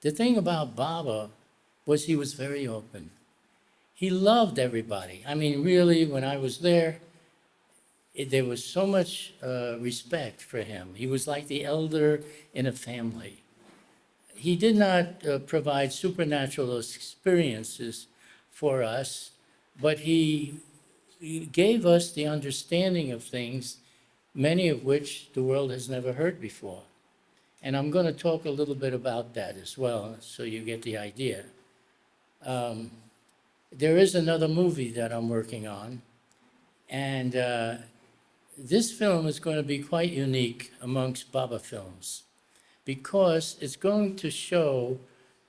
The thing about Baba was he was very open. He loved everybody. I mean, really, when I was there, there was so much respect for him. He was like the elder in a family. He did not provide supernatural experiences for us, but he gave us the understanding of things, many of which the world has never heard before. And I'm going to talk a little bit about that as well, so you get the idea. There is another movie that I'm working on, and this film is going to be quite unique amongst Baba films because it's going to show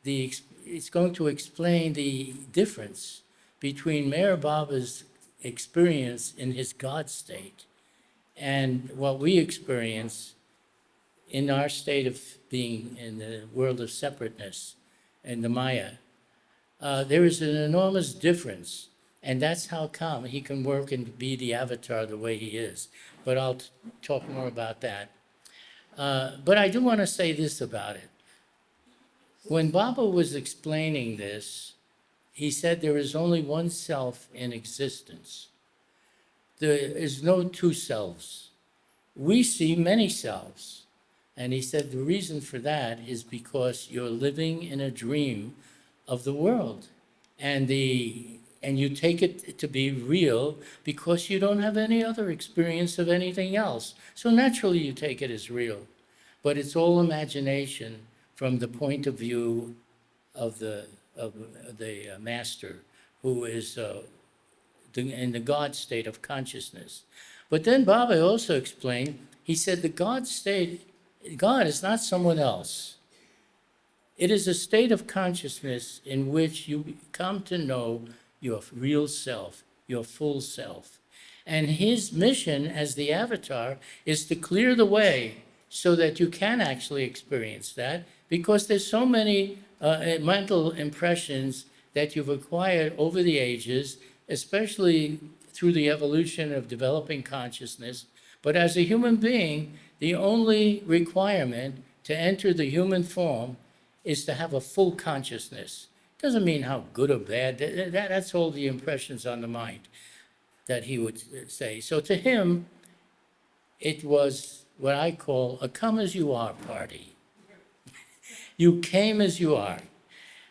it's going to explain the difference between Meherabad's experience in his God state and what we experience in our state of being in the world of separateness and the Maya. There is an enormous difference, and that's how come he can work and be the avatar the way he is. But I'll talk more about that. But I do want to say this about it. When Baba was explaining this, he said there is only one self in existence. There is no two selves. We see many selves. And he said the reason for that is because you're living in a dream of the world. And you take it to be real because you don't have any other experience of anything else. So naturally you take it as real. But it's all imagination from the point of view of the master, who is in the God state of consciousness. But then Baba also explained, he said the God state, God is not someone else. It is a state of consciousness in which you come to know your real self, your full self. And his mission as the avatar is to clear the way so that you can actually experience that, because there's so many mental impressions that you've acquired over the ages, especially through the evolution of developing consciousness. But as a human being, the only requirement to enter the human form is to have a full consciousness. Doesn't mean how good or bad, that's all the impressions on the mind that he would say. So to him, it was what I call a come as you are party. You came as you are.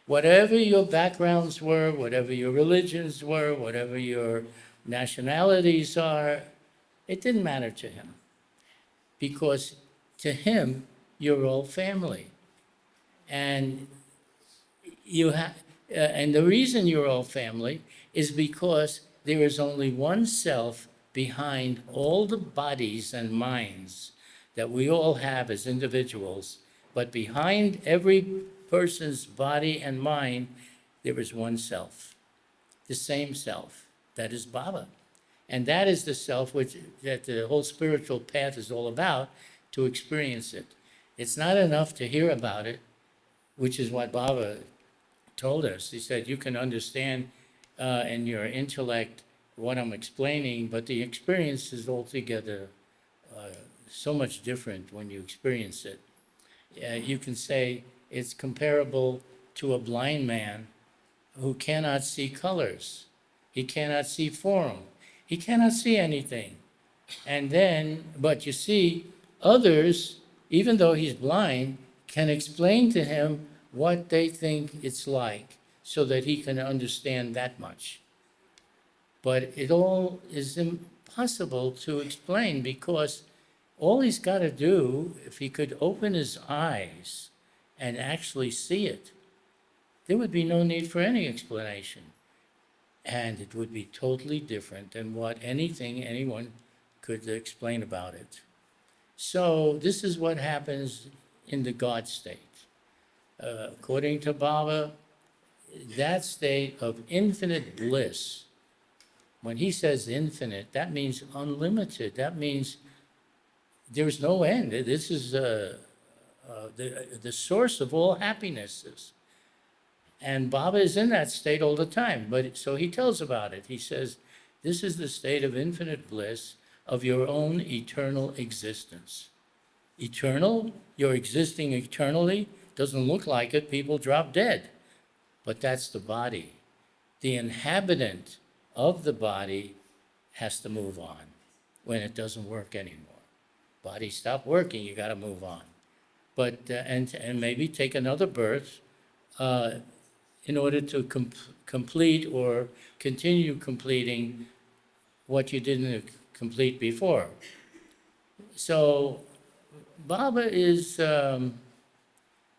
Whatever your backgrounds were, whatever your religions were, whatever your nationalities are, it didn't matter to him. Because to him, you're all family. And and the reason you're all family is because there is only one self behind all the bodies and minds that we all have as individuals. But behind every person's body and mind, there is one self, the same self, that is Baba. And that is the self that the whole spiritual path is all about, to experience it. It's not enough to hear about it, which is what Baba told us. He said, you can understand in your intellect what I'm explaining, but the experience is altogether so much different when you experience it. You can say it's comparable to a blind man who cannot see colors. He cannot see form. He cannot see anything. And then, but you see, others, even though he's blind, can explain to him what they think it's like so that he can understand that much. But it all is impossible to explain because all he's got to do, if he could open his eyes and actually see it, there would be no need for any explanation. And it would be totally different than what anyone could explain about it. So this is what happens in the God state. According to Baba, that state of infinite bliss, when he says infinite, that means unlimited. That means there's no end. This is the source of all happinesses. And Baba is in that state all the time. But so he tells about it. He says, this is the state of infinite bliss of your own eternal existence. Eternal, you're existing eternally, doesn't look like it, people drop dead. But that's the body. The inhabitant of the body has to move on when it doesn't work anymore. Body stop working, you got to move on. But and maybe take another birth uh, in order to complete or continue completing what you didn't complete before. So Baba is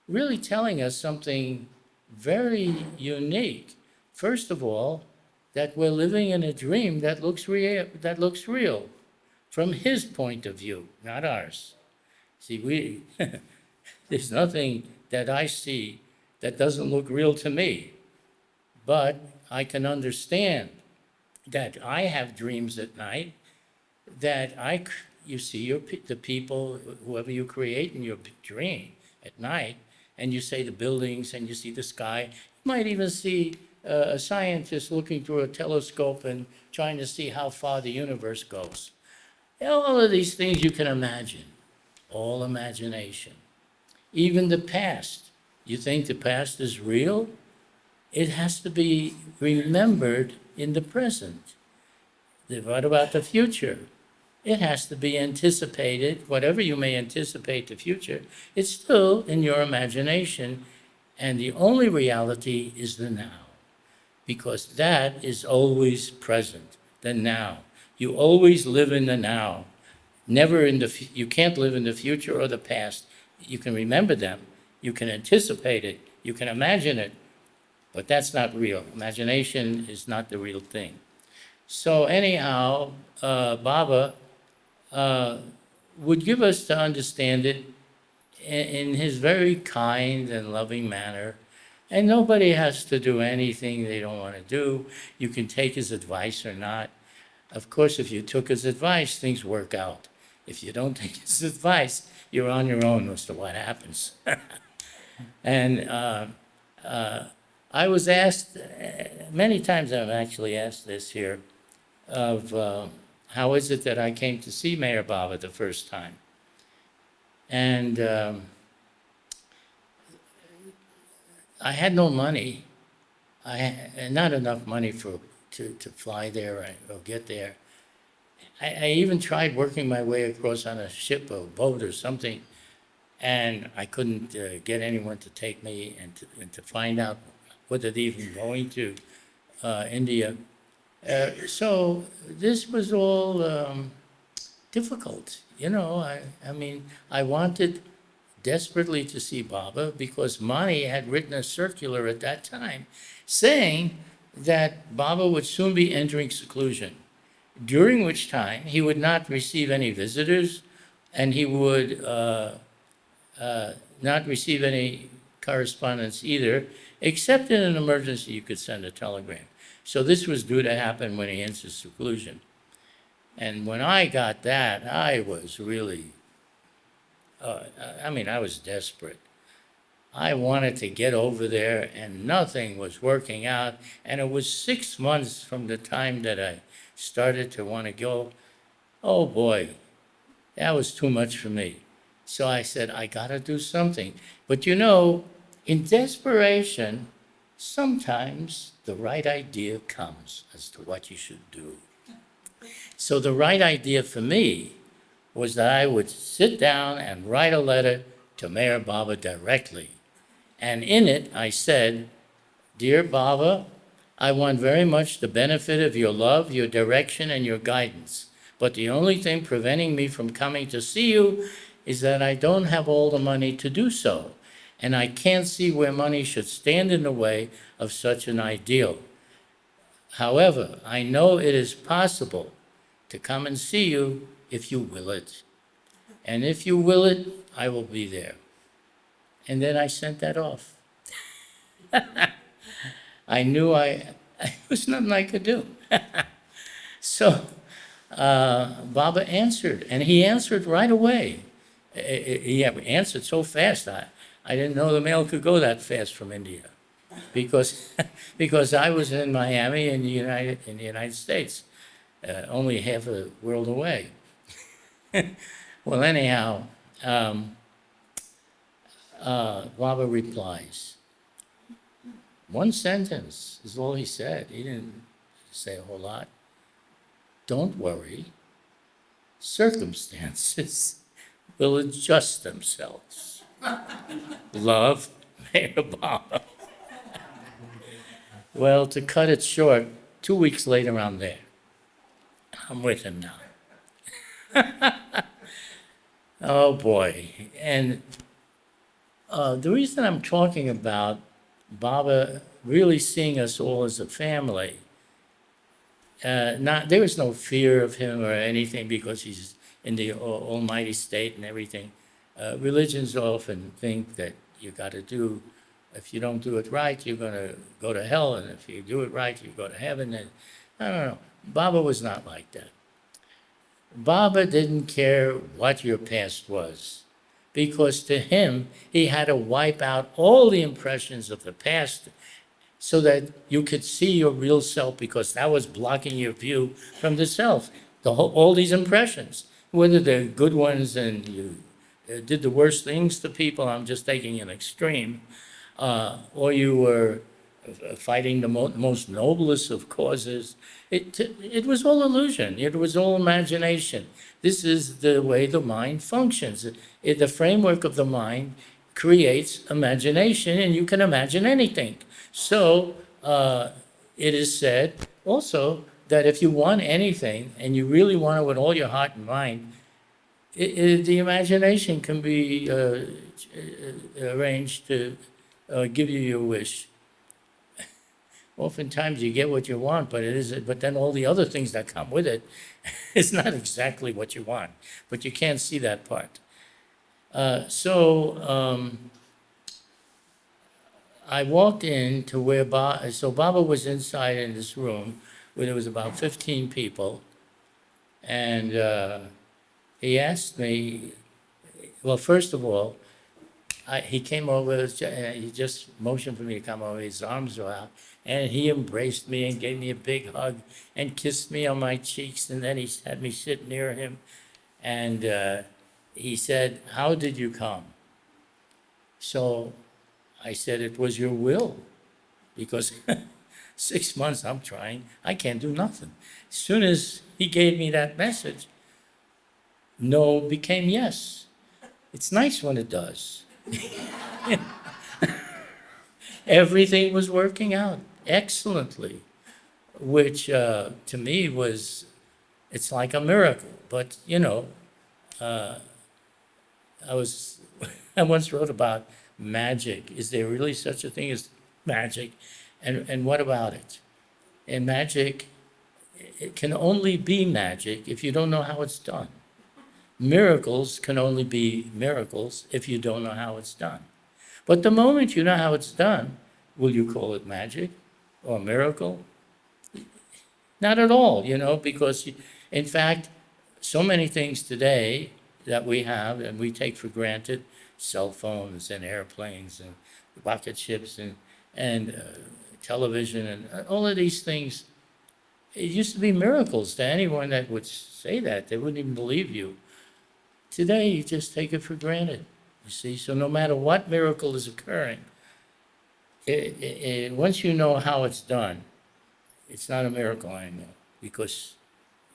really telling us something very unique. First of all, that we're living in a dream that looks real from his point of view, not ours. See, there's nothing that I see that doesn't look real to me, but I can understand that I have dreams at night that you see the people, whoever you create in your dream at night, and you say the buildings and you see the sky. You might even see a scientist looking through a telescope and trying to see how far the universe goes. All of these things you can imagine, all imagination. Even the past. You think the past is real? It has to be remembered in the present. What about the future? It has to be anticipated. Whatever you may anticipate the future, it's still in your imagination, and the only reality is the now, because that is always present, the now. You always live in the now. Never you can't live in the future or the past. You can remember them, you can anticipate it, you can imagine it, but that's not real. Imagination is not the real thing. So anyhow, Baba would give us to understand it in his very kind and loving manner. And nobody has to do anything they don't want to do. You can take his advice or not. Of course, if you took his advice, things work out. If you don't take his advice, you're on your own as to what happens. And I was asked, many times I've actually asked this here, of how is it that I came to see Meherabad the first time? And I had no money. Not enough money to fly there or get there. I even tried working my way across on a ship or boat or something, and I couldn't get anyone to take me and to find out whether they're even going to India. So this was all difficult. I mean, I wanted desperately to see Baba because Mani had written a circular at that time saying that Baba would soon be entering seclusion, during which time he would not receive any visitors and he would not receive any correspondence either, except in an emergency you could send a telegram. So this was due to happen when he enters seclusion. And when I got that, I was really, I was desperate. I wanted to get over there and nothing was working out. And it was 6 months from the time that I started to want to go. Oh boy, that was too much for me. So I said, I got to do something. But in desperation, sometimes the right idea comes as to what you should do. So the right idea for me was that I would sit down and write a letter to Mayor Baba directly. And in it, I said, Dear Baba, I want very much the benefit of your love, your direction, and your guidance. But the only thing preventing me from coming to see you is that I don't have all the money to do so. And I can't see where money should stand in the way of such an ideal. However, I know it is possible to come and see you if you will it. And if you will it, I will be there. And then I sent that off. I knew there was nothing I could do. So Baba answered, and he answered right away. He answered so fast, I didn't know the mail could go that fast from India, because I was in Miami in the United States, only half a world away. Well, anyhow, Baba replies. One sentence is all he said. He didn't say a whole lot. Don't worry. Circumstances will adjust themselves. Love, Meherabad. Well, to cut it short, 2 weeks later, I'm there. I'm with him now. Oh, boy. And the reason I'm talking about Baba really seeing us all as a family, there was no fear of him or anything because he's in the almighty state and everything. Religions often think that you got to do, if you don't do it right, you're going to go to hell, and if you do it right, you go to heaven. And I don't know. Baba was not like that. Baba didn't care what your past was, because to him, he had to wipe out all the impressions of the past so that you could see your real self, because that was blocking your view from the self. All these impressions, whether they're good ones and you did the worst things to people, I'm just taking an extreme, or you were fighting the most noblest of causes. It was all illusion. It was all imagination. This is the way the mind functions. The framework of the mind creates imagination, and you can imagine anything. So it is said also that if you want anything and you really want it with all your heart and mind, the imagination can be arranged to give you your wish. Oftentimes you get what you want, but then all the other things that come with it is not exactly what you want, but you can't see that part. I walked in to where Baba was inside in this room where there was about 15 people, and he asked me, well, first of all, he came over, he just motioned for me to come over, his arms were out, and he embraced me and gave me a big hug and kissed me on my cheeks, and then he had me sit near him, and he said, "How did you come?" So I said, "It was your will," because 6 months I'm trying, I can't do nothing. As soon as he gave me that message, no became yes. It's nice when it does. Everything was working out excellently, which to me it's like a miracle. But, I once wrote about magic. Is there really such a thing as magic? And what about it? And magic, it can only be magic if you don't know how it's done. Miracles can only be miracles if you don't know how it's done. But the moment you know how it's done, will you call it magic or miracle? Not at all, because in fact, so many things today that we have and we take for granted, cell phones and airplanes and rocket ships and television and all of these things, it used to be miracles to anyone that would say that. They wouldn't even believe you. Today, you just take it for granted, you see? So no matter what miracle is occurring, once you know how it's done, it's not a miracle anymore, because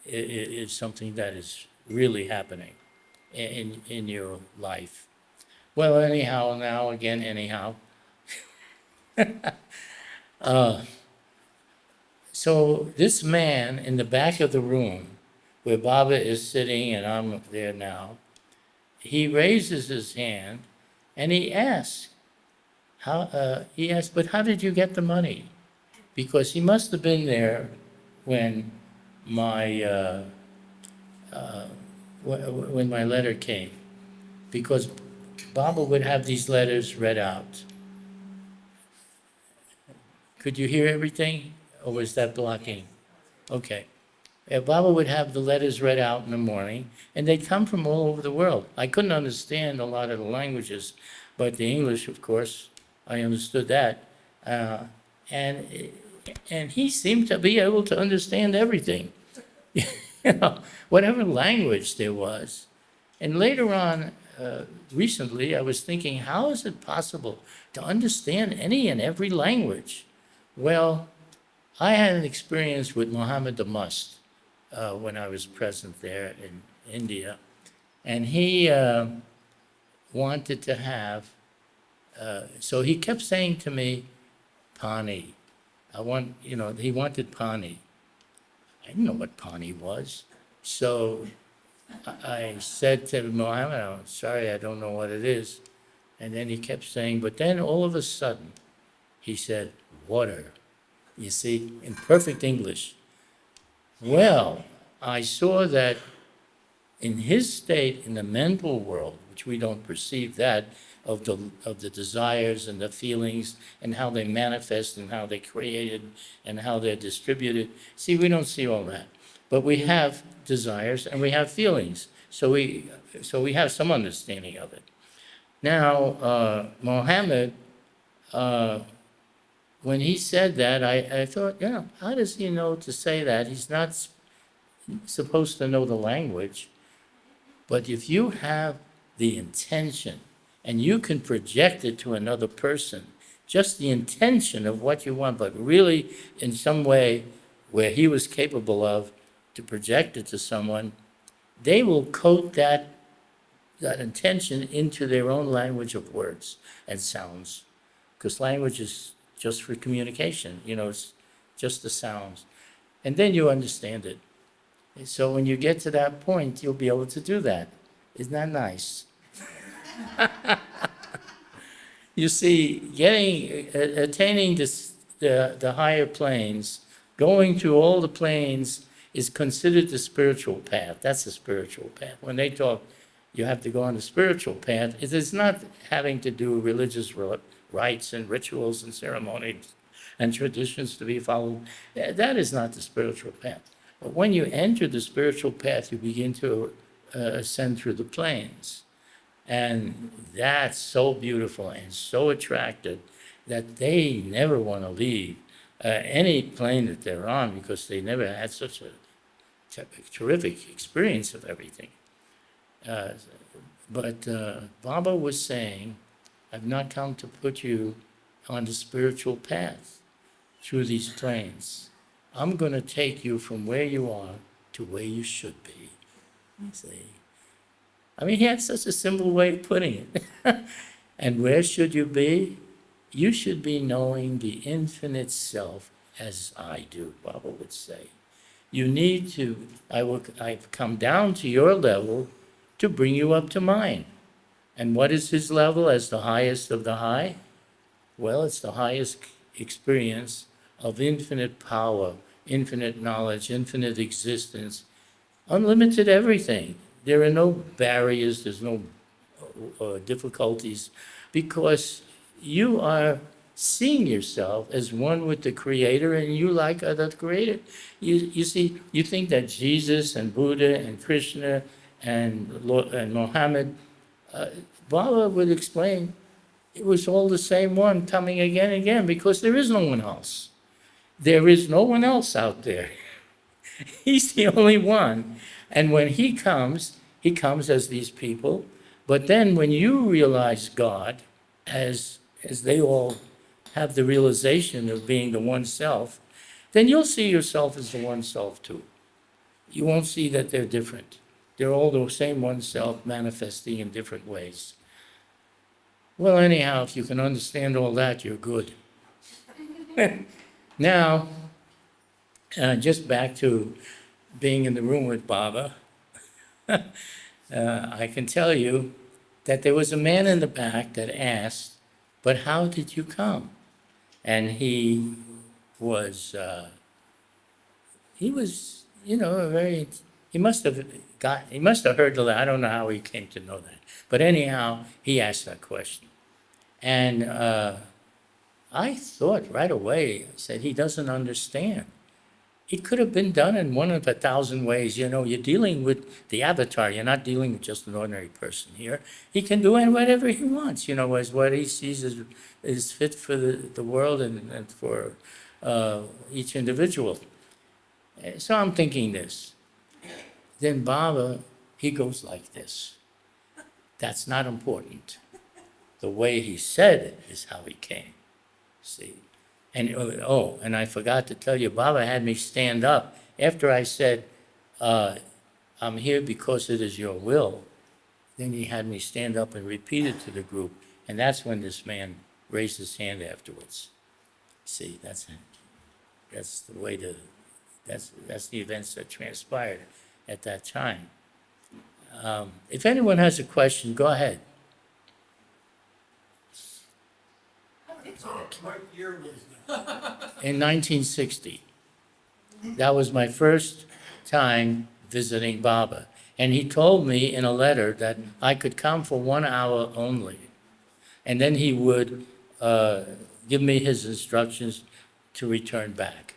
it's something that is really happening in your life. Well, anyhow. So this man in the back of the room, where Baba is sitting and I'm there now, he raises his hand and he asks, but how did you get the money? Because he must have been there when my letter came, because Baba would have these letters read out. Could you hear everything, or was that blocking? Okay. Baba would have the letters read out in the morning, and they'd come from all over the world. I couldn't understand a lot of the languages, but the English, of course, I understood that. And he seemed to be able to understand everything, whatever language there was. And later on, recently, I was thinking, how is it possible to understand any and every language? Well, I had an experience with Muhammad the Must when I was present there in India, and he wanted to have, so he kept saying to me, Pani. He wanted Pani. I didn't know what Pani was. So I said to Mohammed, I'm sorry, I don't know what it is. And then he kept saying, but then all of a sudden, he said, water. You see, in perfect English. Well, I saw that in his state, in the mental world, which we don't perceive that, of the desires and the feelings and how they manifest and how they're created and how they're distributed. See, we don't see all that. But we have desires and we have feelings. So we have some understanding of it. Now, Mohammed, when he said that, I thought, how does he know to say that? He's not supposed to know the language. But if you have the intention and you can project it to another person, just the intention of what you want, but really in some way where he was capable of to project it to someone, they will coat that intention into their own language of words and sounds. Because language is just for communication, it's just the sounds. And then you understand it. So when you get to that point, you'll be able to do that. Isn't that nice? You see, attaining the higher planes, going to all the planes is considered the spiritual path. That's the spiritual path. When they talk, you have to go on the spiritual path. It is not having to do religious rites and rituals and ceremonies and traditions to be followed. That is not the spiritual path. But when you enter the spiritual path, you begin to ascend through the planes. And that's so beautiful and so attractive that they never want to leave any plane that they're on because they never had such a terrific experience of everything. But Baba was saying, I've not come to put you on the spiritual path through these planes. I'm going to take you from where you are to where you should be. See? I mean, he had such a simple way of putting it. And where should you be? You should be knowing the infinite self as I do, Baba would say. You need to, I've come down to your level to bring you up to mine. And what is his level as the highest of the high? Well, it's the highest experience of infinite power, infinite knowledge, infinite existence, unlimited everything. There are no barriers, there's no difficulties, because you are seeing yourself as one with the Creator, and you like the Creator. You see, you think that Jesus and Buddha and Krishna and Mohammed, Baba would explain, it was all the same one coming again and again, because there is no one else. There is no one else out there. He's the only one. And when he comes as these people. But then when you realize God, as they all have the realization of being the one self, then you'll see yourself as the one self too. You won't see that they're different. They're all the same one self manifesting in different ways. Well, anyhow, if you can understand all that, you're good. Now, just back to being in the room with Baba, I can tell you that there was a man in the back that asked, but how did you come? And he was, he must have heard the, I don't know how he came to know that. But anyhow, he asked that question. And I thought right away, I said, he doesn't understand. It could have been done in one of 1,000 ways. You're dealing with the avatar. You're not dealing with just an ordinary person here. He can do whatever he wants, as what he sees is fit for the world and for each individual. So I'm thinking this. Then Baba, he goes like this. That's not important. The way he said it is how he came, see? And, oh, and I forgot to tell you, Baba had me stand up. After I said, I'm here because it is your will, then he had me stand up and repeat it to the group. And that's when this man raised his hand afterwards. See, that's the way that's the events that transpired at that time. If anyone has a question, go ahead. What year was that? In 1960. That was my first time visiting Baba. And he told me in a letter that I could come for 1 hour only. And then he would give me his instructions to return back.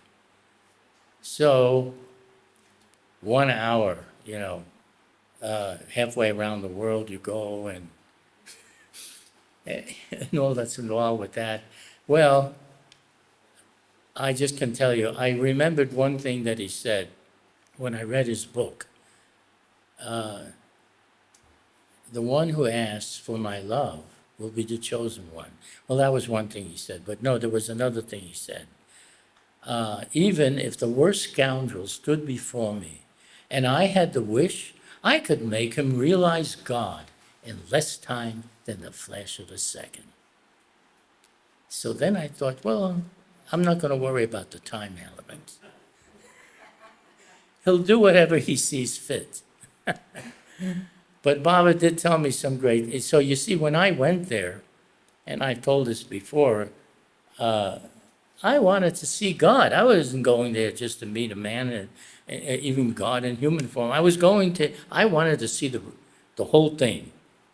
So 1 hour, halfway around the world you go and all that's involved with that. Well, I just can tell you, I remembered one thing that he said when I read his book. The one who asks for my love will be the chosen one. Well, that was one thing he said, but no, there was another thing he said. Even if the worst scoundrel stood before me and I had the wish, I could make him realize God in less time than the flash of a second. So then I thought, well, I'm not going to worry about the time element. He'll do whatever he sees fit. But Baba did tell me some great, so you see, when I went there, and I've told this before, I wanted to see God. I wasn't going there just to meet a man, and even God in human form. I wanted to see the whole thing.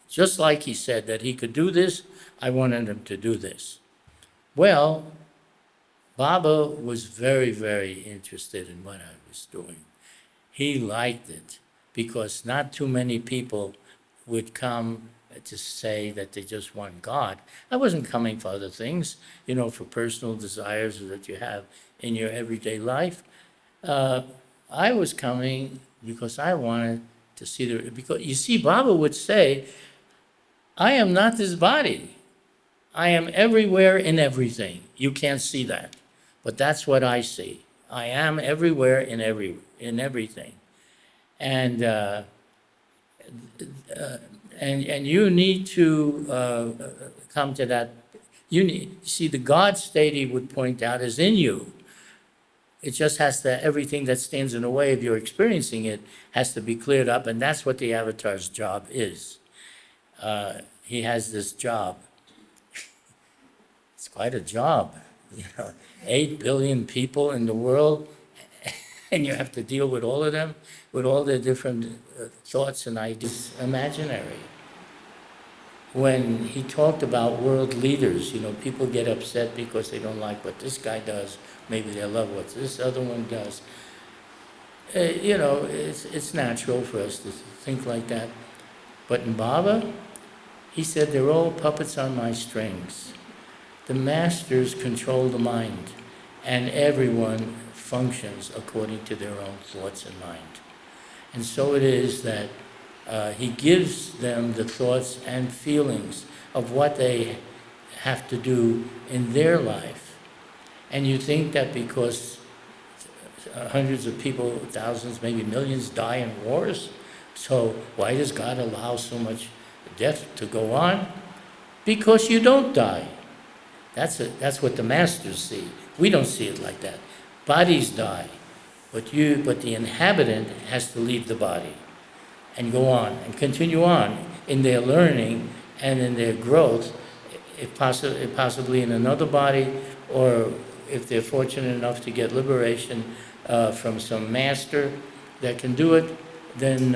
Just like he said that he could do this, I wanted him to do this. Well, Baba was very, very interested in what I was doing. He liked it because not too many people would come to say that they just want God. I wasn't coming for other things, for personal desires that you have in your everyday life. I was coming because I wanted to see because you see, Baba would say, I am not this body. I am everywhere in everything. You can't see that, but that's what I see. I am everywhere in everything. And you need to come to that. See, the God state he would point out is in you. It just has to, everything that stands in the way of your experiencing it has to be cleared up, and that's what the avatar's job is. He has this job. It's quite a job, 8 billion people in the world, and you have to deal with all of them, with all their different thoughts and ideas, imaginary. When he talked about world leaders, people get upset because they don't like what this guy does, maybe they love what this other one does. It's natural for us to think like that. But in Baba, he said, they're all puppets on my strings. The masters control the mind, and everyone functions according to their own thoughts and mind. And so it is that he gives them the thoughts and feelings of what they have to do in their life. And you think that because hundreds of people, thousands, maybe millions die in wars, so why does God allow so much death to go on? Because you don't die. That's what the masters see. We don't see it like that. Bodies die, but the inhabitant has to leave the body and go on and continue on in their learning and in their growth, if possibly in another body, or if they're fortunate enough to get liberation from some master that can do it, then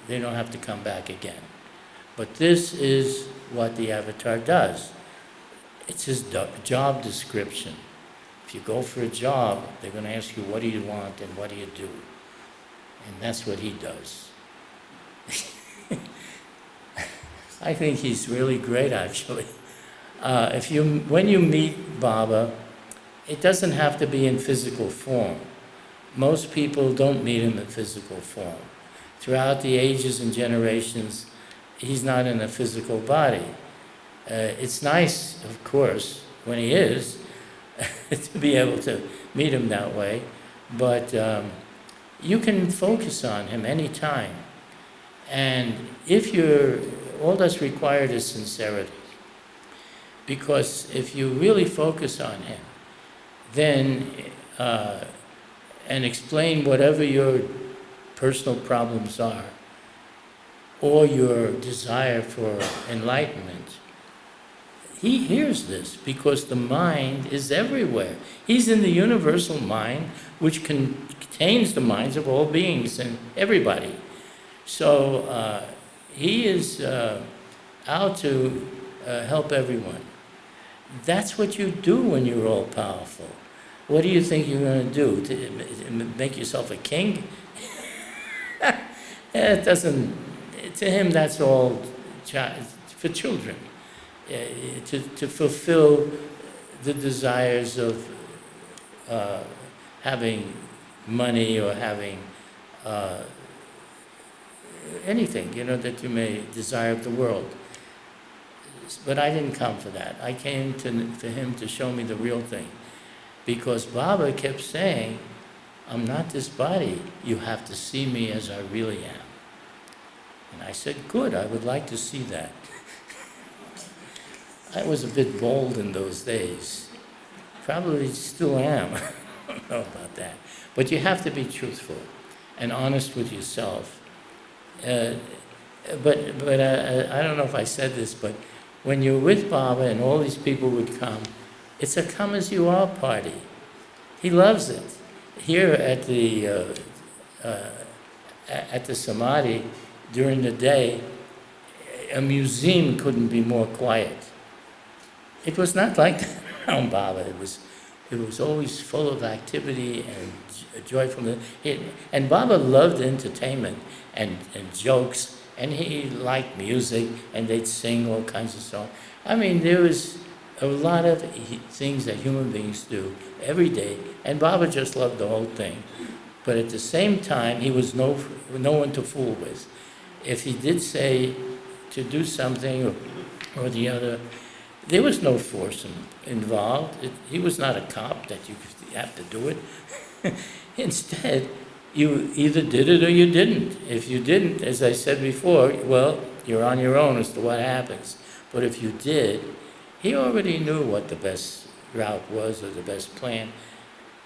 they don't have to come back again. But this is what the avatar does. It's his job description. If you go for a job, they're going to ask you, what do you want and what do you do? And that's what he does. I think he's really great, actually. When you meet Baba, it doesn't have to be in physical form. Most people don't meet him in physical form. Throughout the ages and generations, he's not in a physical body. It's nice, of course, when he is, to be able to meet him that way, but you can focus on him anytime. And if you're, all that's required is sincerity. Because if you really focus on him, then, and explain whatever your personal problems are, or your desire for enlightenment, he hears this because the mind is everywhere. He's in the universal mind, which contains the minds of all beings and everybody. So he is out to help everyone. That's what you do when you're all powerful. What do you think you're going to do? To make yourself a king? It doesn't, to him that's all for children. To fulfill the desires of having money or having anything, that you may desire of the world. But I didn't come for that. I came for him to show me the real thing. Because Baba kept saying, I'm not this body. You have to see me as I really am. And I said, good, I would like to see that. I was a bit bold in those days. Probably still am. I don't know about that. But you have to be truthful and honest with yourself. But I don't know if I said this, but when you're with Baba and all these people would come, it's a come as you are party. He loves it. Here at the Samadhi, during the day, a museum couldn't be more quiet. It was not like that around Baba. It was always full of activity and joyfulness. And Baba loved entertainment and jokes, and he liked music, and they'd sing all kinds of songs. I mean, there was a lot of things that human beings do every day, and Baba just loved the whole thing. But at the same time, he was no one to fool with. If he did say to do something or the other, there was no force involved. He was not a cop that you have to do it. Instead, you either did it or you didn't. If you didn't, as I said before, well, you're on your own as to what happens. But if you did, he already knew what the best route was or the best plan.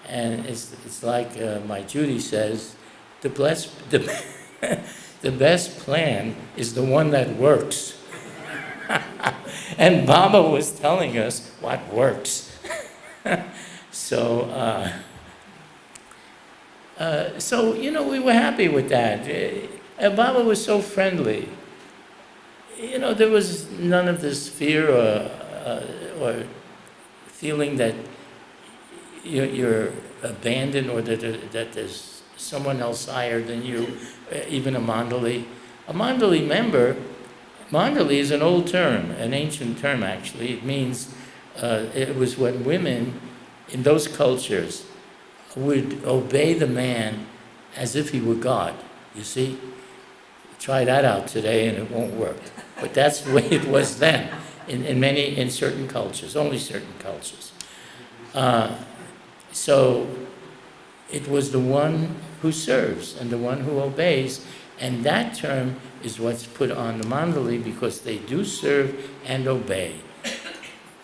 And it's like my Judy says, the best plan is the one that works. And Baba was telling us what works. So, we were happy with that. Baba was so friendly. There was none of this fear or feeling that you're abandoned or that there's someone else higher than you, even a Mandali. A Mandali member, Mandali is an old term, an ancient term actually. It means, it was when women in those cultures would obey the man as if he were God, you see? Try that out today and it won't work. But that's the way it was then in certain cultures, only certain cultures. So it was the one who serves and the one who obeys, and that term is what's put on the Mandali because they do serve and obey,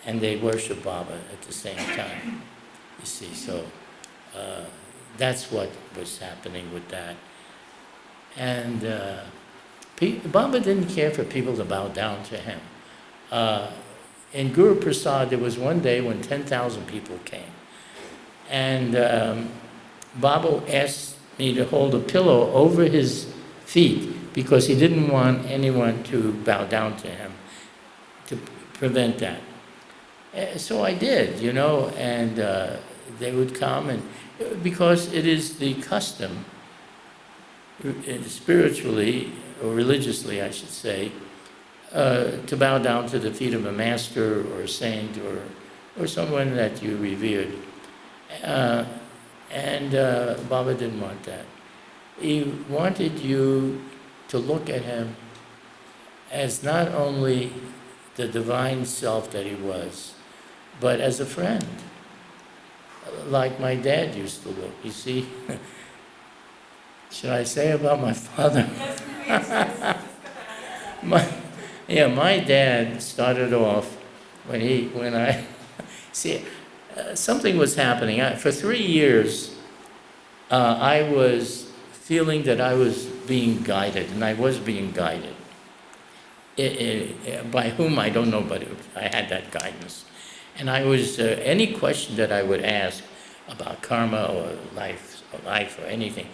and they worship Baba at the same time, you see. So that's what was happening with that. And Baba didn't care for people to bow down to him. In Guru Prasad, there was one day when 10,000 people came. And Baba asked me to hold a pillow over his feet because he didn't want anyone to bow down to him, to prevent that. So I did, and they would come, and because it is the custom, spiritually, or religiously, I should say, to bow down to the feet of a master or a saint or someone that you revered. And Baba didn't want that. He wanted you to look at him as not only the divine self that he was, but as a friend, like my dad used to look. You see, should I say about my father? My dad started off when I see something was happening. For 3 years, I was feeling that I was being guided, and I was being guided. By whom, I don't know, but I had that guidance. And I was, any question that I would ask about karma or life or anything,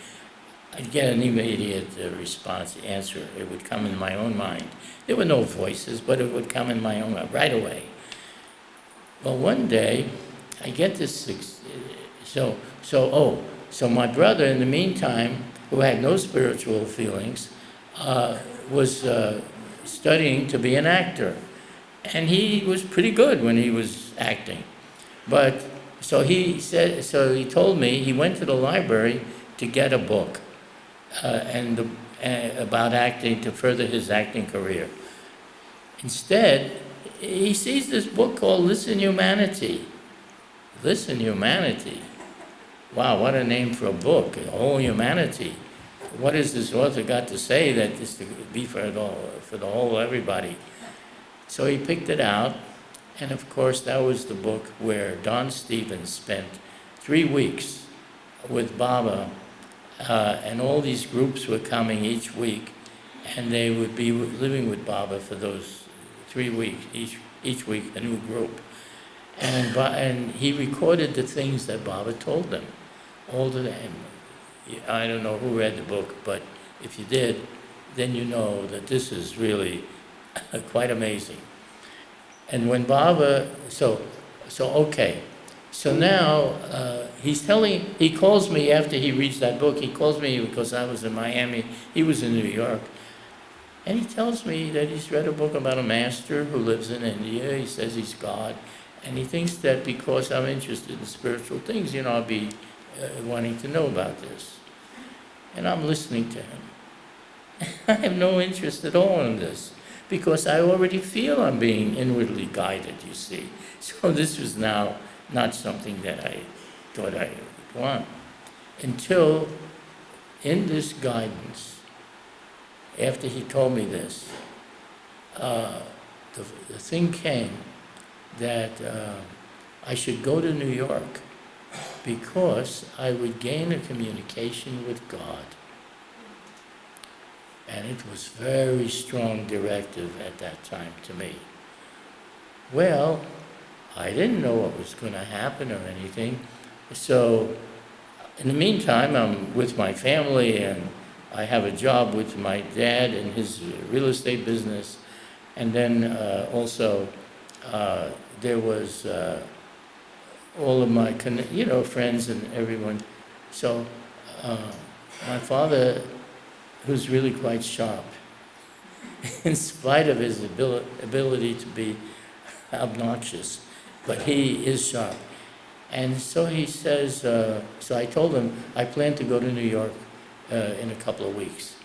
I'd get an immediate response, answer. It would come in my own mind. There were no voices, but it would come in my own mind right away. Well, one day, I get this, so my brother, in the meantime, who had no spiritual feelings, was studying to be an actor. And he was pretty good when he was acting. But, so he told me, he went to the library to get a book about acting, to further his acting career. Instead, he sees this book called Listen Humanity. Listen Humanity. Wow, what a name for a book, A Whole Humanity. What has this author got to say that is to be for the whole everybody? So he picked it out, and of course that was the book where Don Stevens spent 3 weeks with Baba, and all these groups were coming each week, and they would be living with Baba for those 3 weeks, each week a new group. And he recorded the things that Baba told them, all the time. I don't know who read the book, but if you did, then you know that this is really quite amazing. And when Baba, okay. So now he calls me after he reads that book. He calls me because I was in Miami, he was in New York. And he tells me that he's read a book about a master who lives in India. He says he's God. And he thinks that because I'm interested in spiritual things, I'll be wanting to know about this. And I'm listening to him. I have no interest at all in this, because I already feel I'm being inwardly guided, you see. So this was now not something that I thought I would want. Until in this guidance, after he told me this, the thing came that I should go to New York because I would gain a communication with God. And it was very strong directive at that time to me. Well, I didn't know what was going to happen or anything. So in the meantime, I'm with my family, and I have a job with my dad in his real estate business. And then also there was all of my friends and everyone. So my father, who's really quite sharp, in spite of his ability to be obnoxious, but he is sharp. And so he says, so I told him, I plan to go to New York in a couple of weeks.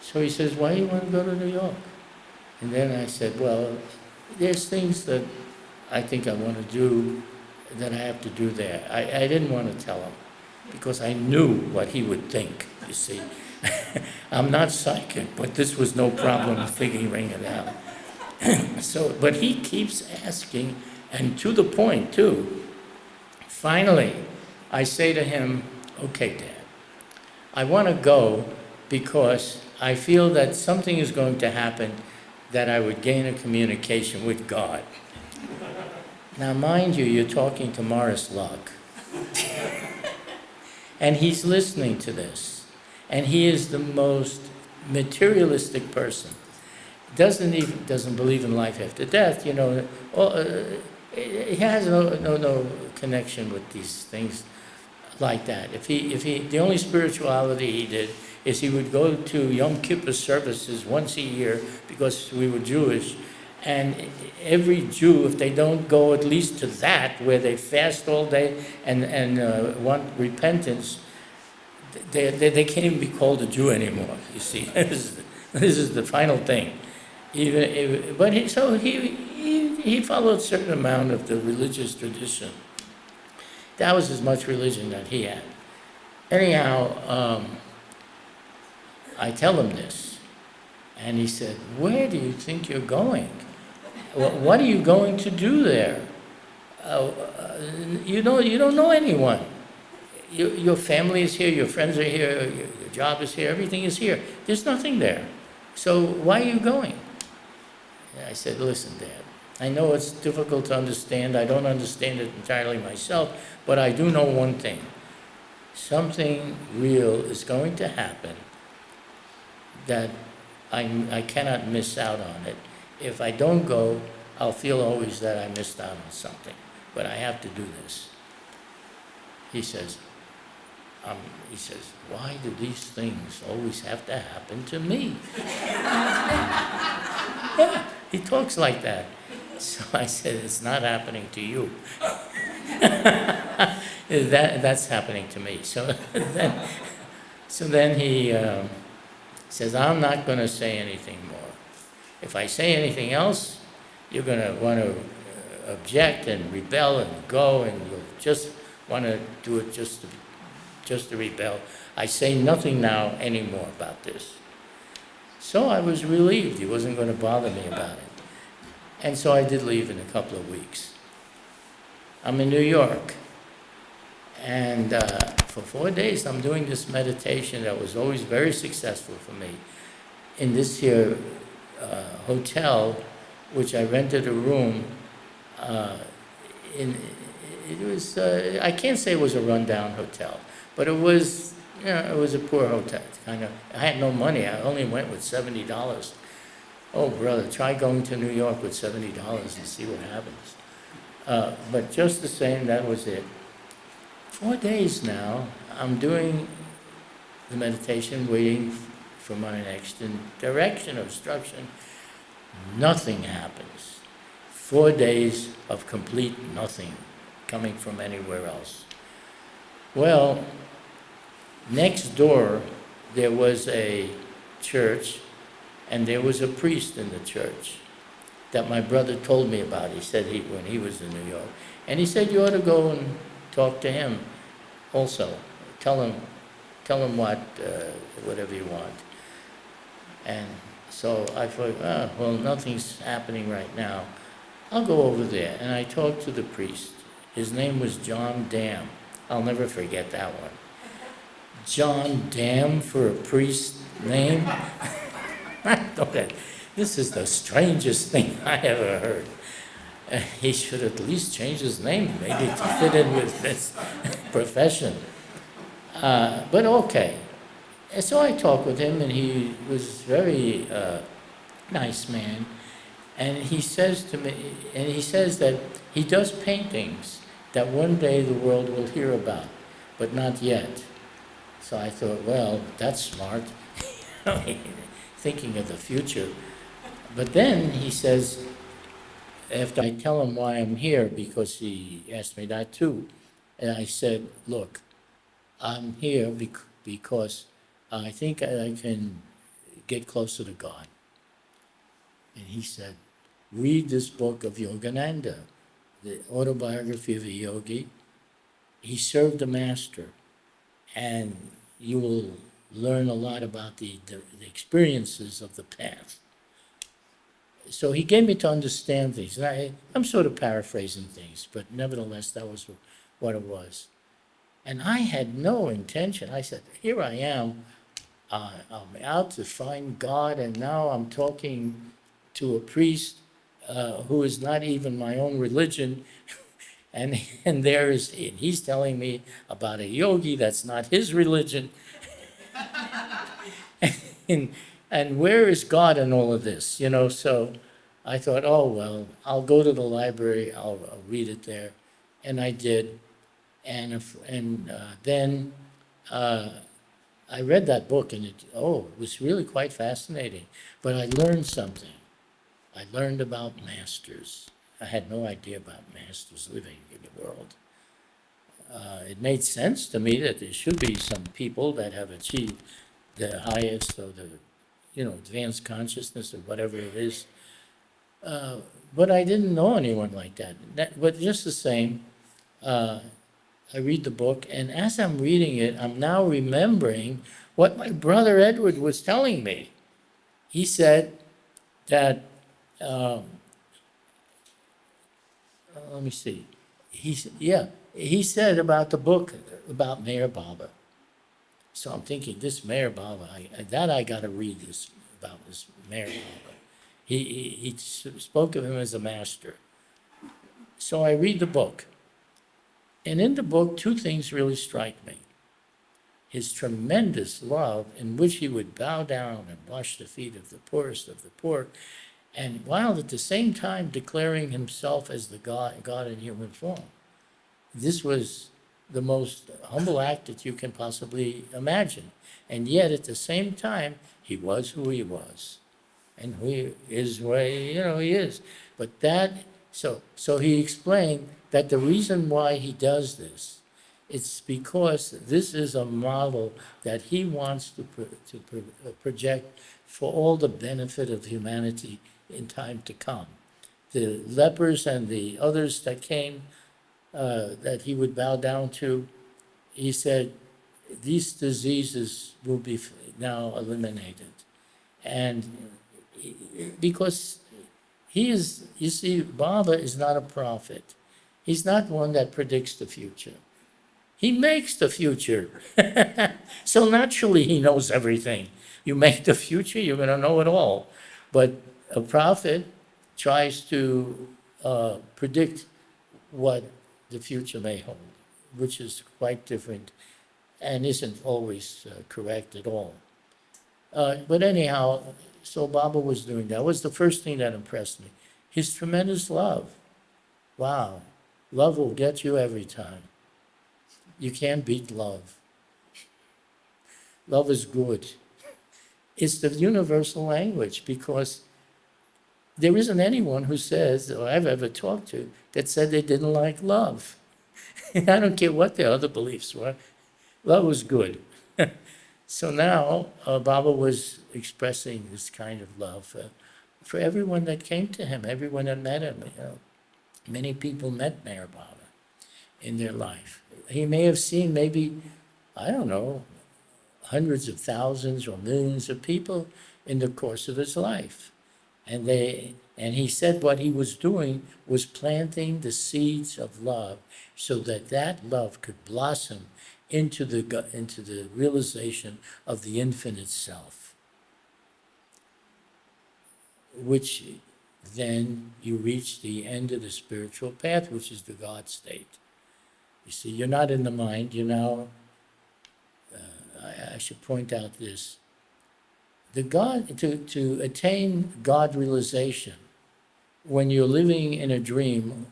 So he says, why do you want to go to New York? And then I said, well, there's things that I think I want to do that I have to do there. I didn't want to tell him, because I knew what he would think, you see. I'm not psychic, but this was no problem figuring it out. But he keeps asking, and to the point too. Finally, I say to him, okay, Dad, I want to go because I feel that something is going to happen that I would gain a communication with God. Now, mind you, you're talking to Morris Locke. And he's listening to this. And he is the most materialistic person. Doesn't believe in life after death, He has no connection with these things like that. The only spirituality he did is he would go to Yom Kippur services once a year because we were Jewish. And every Jew, if they don't go at least to that, where they fast all day and want repentance, they can't even be called a Jew anymore, you see. This is the final thing. But he followed a certain amount of the religious tradition. That was as much religion that he had. Anyhow, I tell him this, and he said, "Where do you think you're going? What are you going to do there? You don't know anyone. Your family is here, your friends are here, your job is here, everything is here. There's nothing there. So why are you going?" And I said, "Listen, Dad, I know it's difficult to understand. I don't understand it entirely myself, but I do know one thing. Something real is going to happen that I cannot miss out on it. If I don't go, I'll feel always that I missed out on something, but I have to do this." He says, he says, "Why do these things always have to happen to me?" Yeah, he talks like that. So I said, "It's not happening to you." That's happening to me. So then he says, "I'm not going to say anything more. If I say anything else, you're going to want to object and rebel and go, and you'll just want to do it just to rebel. I say nothing now anymore about this." So I was relieved he wasn't going to bother me about it. And so I did leave in a couple of weeks. I'm in New York, and for 4 days I'm doing this meditation that was always very successful for me in this here hotel, which I rented a room in. It was, I can't say it was a rundown hotel, but it was, it was a poor hotel, kind of. I had no money. I only went with $70. Oh, brother, try going to New York with $70 and see what happens. But just the same, that was it. 4 days now, I'm doing the meditation, waiting for my next direction or instruction. Nothing happens. 4 days of complete nothing coming from anywhere else. Well, next door, there was a church, and there was a priest in the church that my brother told me about. He said when he was in New York. And he said, "You ought to go and talk to him also. Tell him whatever you want." And so I thought, well, nothing's happening right now. I'll go over there. And I talked to the priest. His name was John Dam. I'll never forget that one. John Dam for a priest name? I thought that this is the strangest thing I ever heard. He should at least change his name, maybe to fit in with this profession. But okay. And so I talked with him, and he was very nice man. And he says to me, and he says that he does paintings that one day the world will hear about, but not yet. So I thought, well, that's smart, thinking of the future. But then he says, after I tell him why I'm here, because he asked me that too, and I said, "Look, I'm here because I think I can get closer to God." And he said, "Read this book of Yogananda, the autobiography of a yogi. He served the master, and you will learn a lot about the experiences of the path." So he gave me to understand things. And I'm sort of paraphrasing things, but nevertheless, that was what it was. And I had no intention. I said, here I am. I'm out to find God, and now I'm talking to a priest who is not even my own religion. And he's telling me about a yogi that's not his religion. And where is God in all of this? So I thought, oh, well, I'll go to the library, I'll read it there. And I did. And then I read that book, and it was really quite fascinating. But I learned something. I learned about masters. I had no idea about masters living in the world. It made sense to me that there should be some people that have achieved the highest or advanced consciousness or whatever it is. But I didn't know anyone like that. But just the same, I read the book, and as I'm reading it, I'm now remembering what my brother Edward was telling me. He said that, let me see, he said about the book about Mayor Baba. So I'm thinking, this Mayor Baba, I got to read this about this Mayor Baba. He spoke of him as a master. So I read the book. And in the book, two things really strike me. His tremendous love, in which he would bow down and wash the feet of the poorest of the poor, and while at the same time declaring himself as the God in human form. This was the most humble act that you can possibly imagine. And yet, at the same time, he was who he was. And who he is where, he is. But so he explained that the reason why he does this, it's because this is a model that he wants to project for all the benefit of humanity in time to come. The lepers and the others that came, that he would bow down to, he said, these diseases will be now eliminated. And because you see, Baba is not a prophet. He's not one that predicts the future. He makes the future. So naturally, he knows everything. You make the future, you're going to know it all. But a prophet tries to predict what the future may hold, which is quite different and isn't always correct at all. But anyhow, so Baba was doing that. That was the first thing that impressed me. His tremendous love. Wow. Love will get you every time. You can't beat love. Love is good. It's the universal language because there isn't anyone who says, or I've ever talked to, that said they didn't like love. I don't care what their other beliefs were. Love was good. So now Baba was expressing this kind of love for everyone that came to him, everyone that met him. Many people met Mayor Baba in their life. He may have seen maybe, I don't know, hundreds of thousands or millions of people in the course of his life. And he said what he was doing was planting the seeds of love so that that love could blossom into the realization of the infinite self, which then you reach the end of the spiritual path, which is the God state. You see, you're not in the mind, you're now, I should point out this, the God, to attain God realization, when you're living in a dream,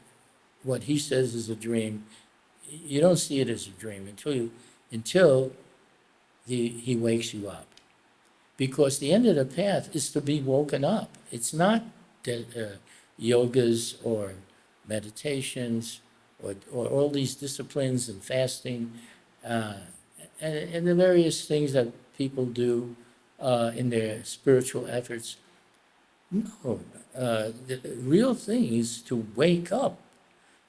what he says is a dream, you don't see it as a dream until he wakes you up. Because the end of the path is to be woken up. It's not yogas or meditations or all these disciplines and fasting and the various things that people do in their spiritual efforts. No, the real thing is to wake up.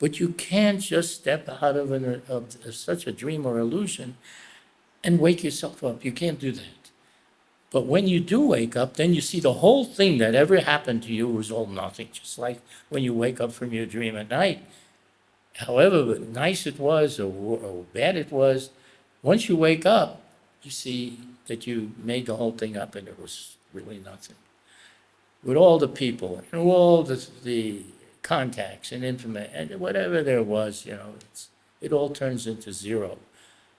But you can't just step out of such a dream or illusion and wake yourself up. You can't do that. But when you do wake up, then you see the whole thing that ever happened to you was all nothing, just like when you wake up from your dream at night. However nice it was or bad it was, once you wake up, you see that you made the whole thing up and it was really nothing. With all the people and all the contacts and information and whatever there was, it all turns into zero.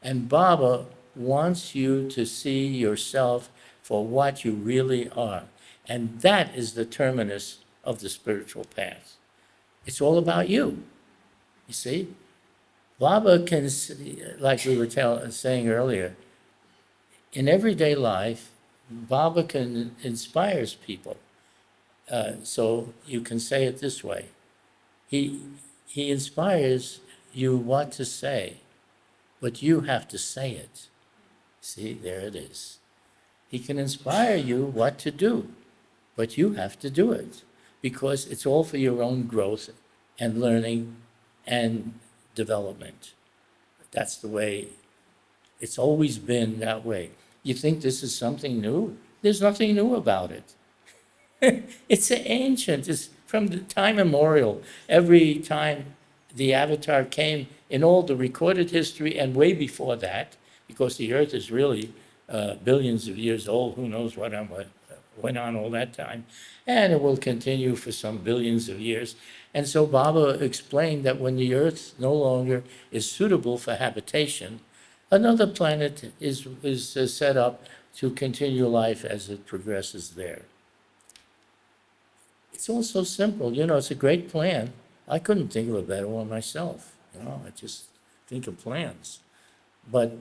And Baba wants you to see yourself for what you really are. And that is the terminus of the spiritual path. It's all about you. You see? Baba can, like we were saying earlier, in everyday life, Baba inspires people. So you can say it this way. He inspires you what to say, but you have to say it. See, there it is. He can inspire you what to do, but you have to do it because it's all for your own growth and learning and development. That's the way it's always been that way. You think this is something new? There's nothing new about it. It's ancient. It's from the time immemorial. Every time the Avatar came in all the recorded history and way before that, because the Earth is really billions of years old. Who knows what went on all that time, and it will continue for some billions of years. And so Baba explained that when the Earth no longer is suitable for habitation, another planet is set up to continue life as it progresses there. It's all so simple, it's a great plan. I couldn't think of a better one myself, I just think of plans. But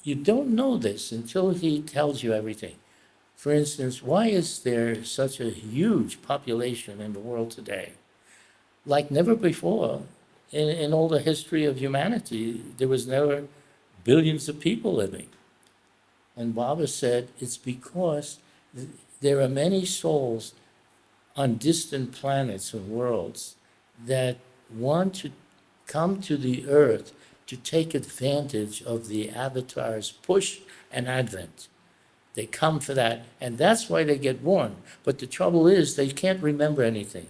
you don't know this until he tells you everything. For instance, why is there such a huge population in the world today? Like never before in all the history of humanity, there was never billions of people living. And Baba said it's because there are many souls on distant planets and worlds that want to come to the earth to take advantage of the avatar's push and advent. They come for that, and that's why they get born. But the trouble is they can't remember anything.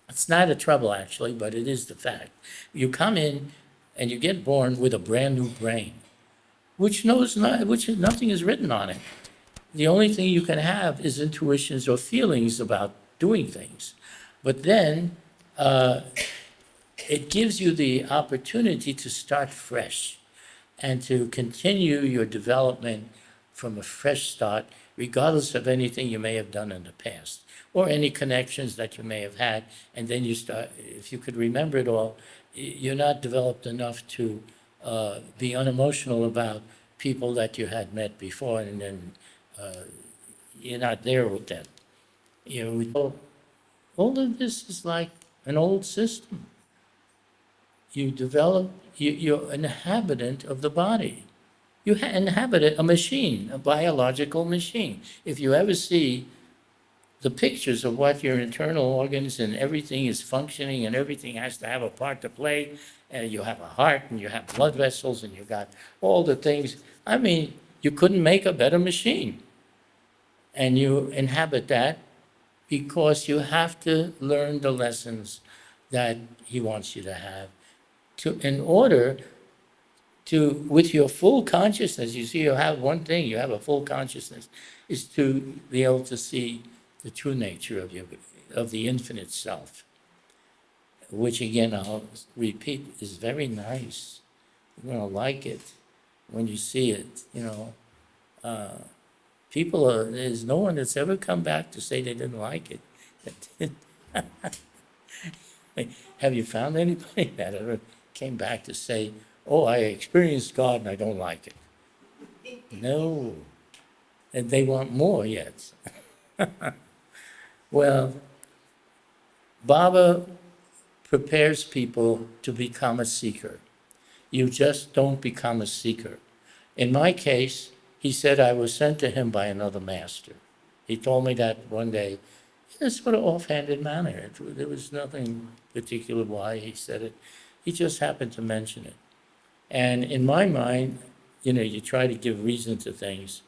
It's not a trouble, actually, but it is the fact. You come in and you get born with a brand new brain, which nothing is written on it. The only thing you can have is intuitions or feelings about doing things. But then it gives you the opportunity to start fresh and to continue your development from a fresh start, regardless of anything you may have done in the past or any connections that you may have had. And then you start, if you could remember it all, you're not developed enough to be unemotional about people that you had met before, and then you're not there with them. All of this is like an old system. You're an inhabitant of the body. You inhabit a machine, a biological machine. If you ever see the pictures of what your internal organs and everything is functioning and everything has to have a part to play, and you have a heart and you have blood vessels and you got all the things. I mean, you couldn't make a better machine. And you inhabit that because you have to learn the lessons that he wants you to have in order to, with your full consciousness, you see, you have one thing, you have a full consciousness, is to be able to see the true nature of the infinite self, which again, I'll repeat, is very nice. You're going to like it when you see it, there's no one that's ever come back to say they didn't like it. Have you found anybody that ever came back to say, oh, I experienced God and I don't like it? No. And they want more yet. Well, Baba prepares people to become a seeker. You just don't become a seeker. In my case, he said I was sent to him by another master. He told me that one day in a sort of offhanded manner. There was nothing particular why he said it. He just happened to mention it. And in my mind, you try to give reason to things.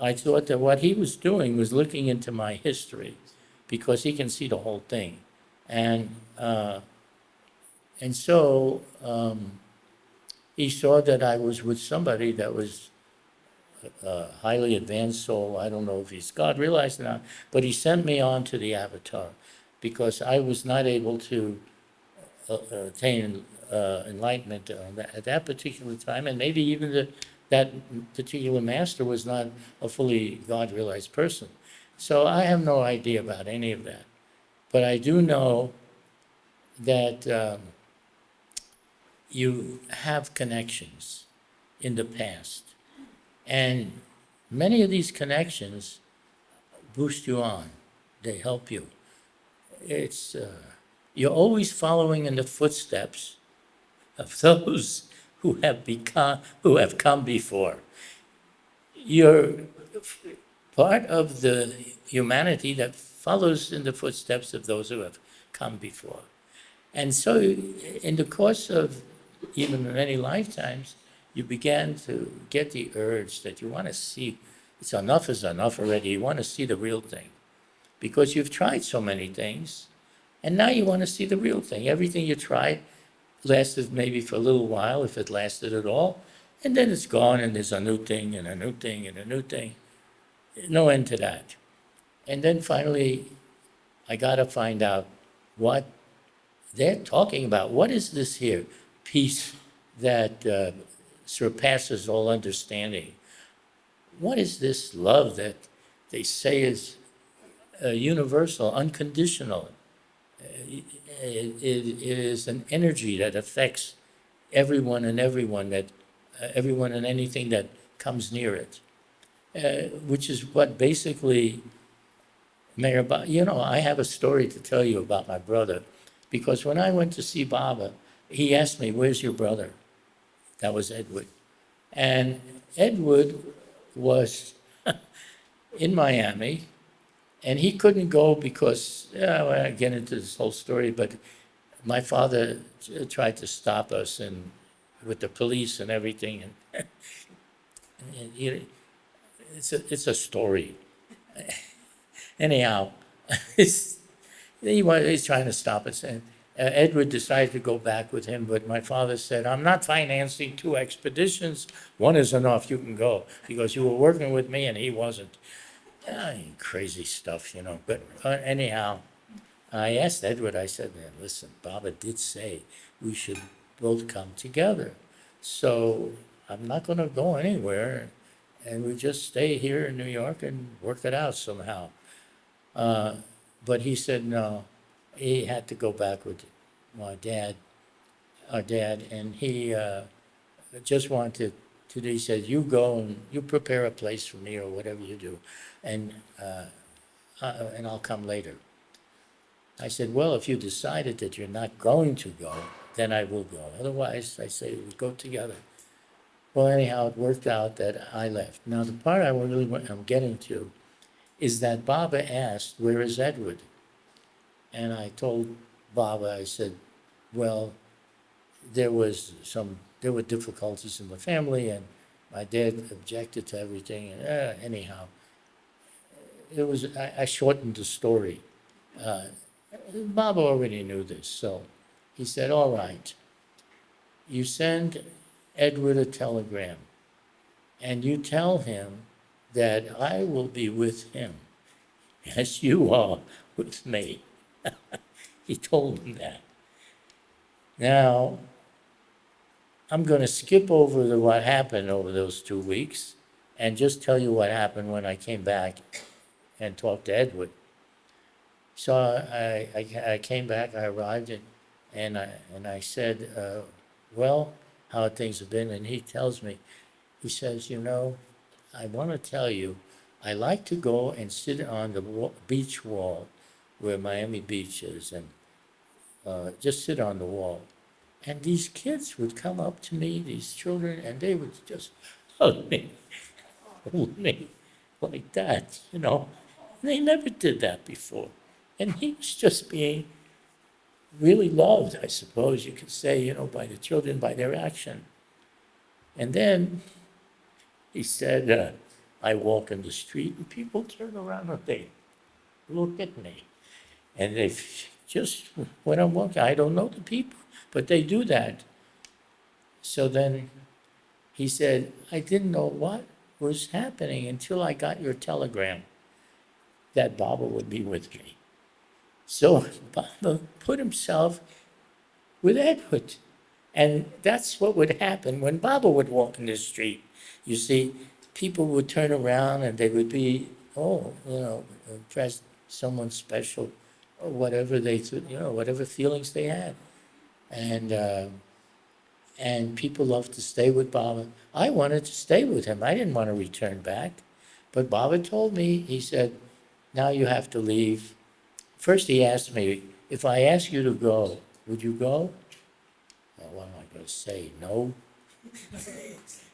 I thought that what he was doing was looking into my history because he can see the whole thing. And so he saw that I was with somebody that was a highly advanced soul. I don't know if he's God, realized it not, but he sent me on to the Avatar because I was not able to attain enlightenment at that particular time, and maybe even that particular master was not a fully God-realized person. So I have no idea about any of that. But I do know that you have connections in the past. And many of these connections boost you on. They help you. You're always following in the footsteps of those who have come before. part of the humanity that follows in the footsteps of those who have come before. And so, in the course of even many lifetimes, you began to get the urge that you want to see, it's enough is enough already. You want to see the real thing because you've tried so many things, and now you want to see the real thing. Everything you tried lasted maybe for a little while, if it lasted at all, and then it's gone, and there's a new thing, and a new thing, and a new thing. No end to that. And then finally, I got to find out what they're talking about. What is this here? Peace that surpasses all understanding. What is this love that they say is universal, unconditional? It is an energy that affects everyone and everyone and anything that comes near it, which is what basically Meherabad. I have a story to tell you about my brother, because when I went to see Baba, he asked me, "Where's your brother?" That was Edward, and Edward was in Miami. And he couldn't go because, I get into this whole story, but my father tried to stop us and with the police and everything. And, it's a story. Anyhow, he's trying to stop us. And Edward decided to go back with him, but my father said, "I'm not financing 2 expeditions. One is enough. You can go because you were working with me and he wasn't." Crazy stuff. But anyhow, I asked Edward, I said, "Man, listen, Baba did say we should both come together. So I'm not going to go anywhere. And we just stay here in New York and work it out somehow." But he said no, he had to go back with our dad, and he just wanted to, he said, "You go and you prepare a place for me or whatever you do, and I'll come later." I said, "Well, if you decided that you're not going to go, then I will go. Otherwise," I say, "we go together." Well, anyhow, it worked out that I left. Now, the part I'm getting to is that Baba asked, "Where is Edward?" And I told Baba, I said, "Well, there were difficulties in the family, and my dad objected to everything. And anyhow, I shortened the story. Bob already knew this, so he said, "All right, you send Edward a telegram, and you tell him that I will be with him as you are with me." He told him that. Now, I'm going to skip over what happened over those 2 weeks and just tell you what happened when I came back and talked to Edward. So I came back, I arrived, and I said, "Well, how things have been?" And he tells me, he says, "I want to tell you, I like to go and sit on the beach wall where Miami Beach is, and just sit on the wall. And these kids would come up to me, these children, and they would just hug me, hold me like that. They never did that before. And he was just being really loved, I suppose you could say, by the children, by their action. And then he said, I walk in the street and people turn around and they look at me. And they just, when I'm walking, I don't know the people, but they do that. So then he said, I didn't know what was happening until I got your telegram that Baba would be with me. So Baba put himself with Edward. And that's what would happen when Baba would walk in the street. You see, people would turn around and they would be, impressed, someone special, or whatever whatever feelings they had. And people loved to stay with Baba. I wanted to stay with him. I didn't want to return back. But Baba told me, he said, now you have to leave. First he asked me, if I ask you to go, would you go? Well, what am I going to say? No?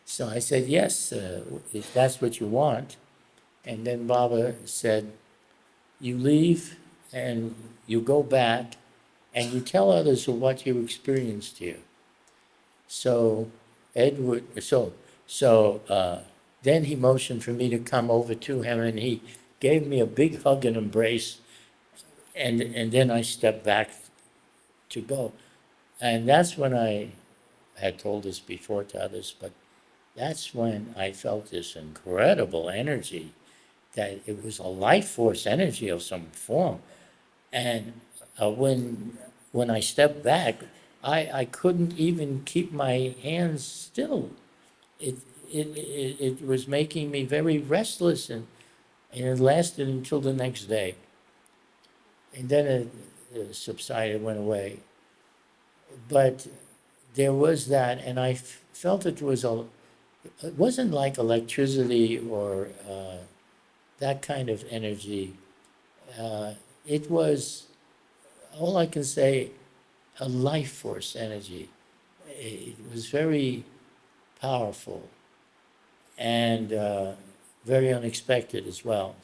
So I said, yes, if that's what you want. And then Baba said, you leave and you go back and you tell others of what you experienced here. So then he motioned for me to come over to him and he gave me a big hug and embrace. And then I stepped back to go. And that's when I had told this before to others, but that's when I felt this incredible energy, that it was a life force energy of some form. And when I stepped back, I couldn't even keep my hands still. It, it was making me very restless, and it lasted until the next day. And then it subsided, went away. But there was that, and I felt it wasn't like electricity or that kind of energy. It was, all I can say, a life force energy. It was very powerful and very unexpected as well.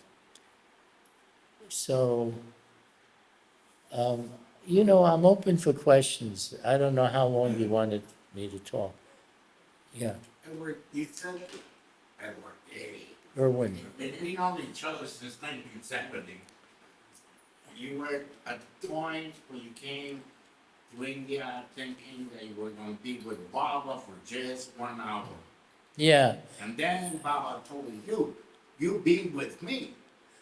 So, I'm open for questions. I don't know how long you wanted me to talk. Yeah, Edward, you said, Edward, Irwin. we known each other since 1970. You were at the point when you came to India thinking that you were going to be with Baba for just 1 hour. Yeah, And then Baba told you be with me.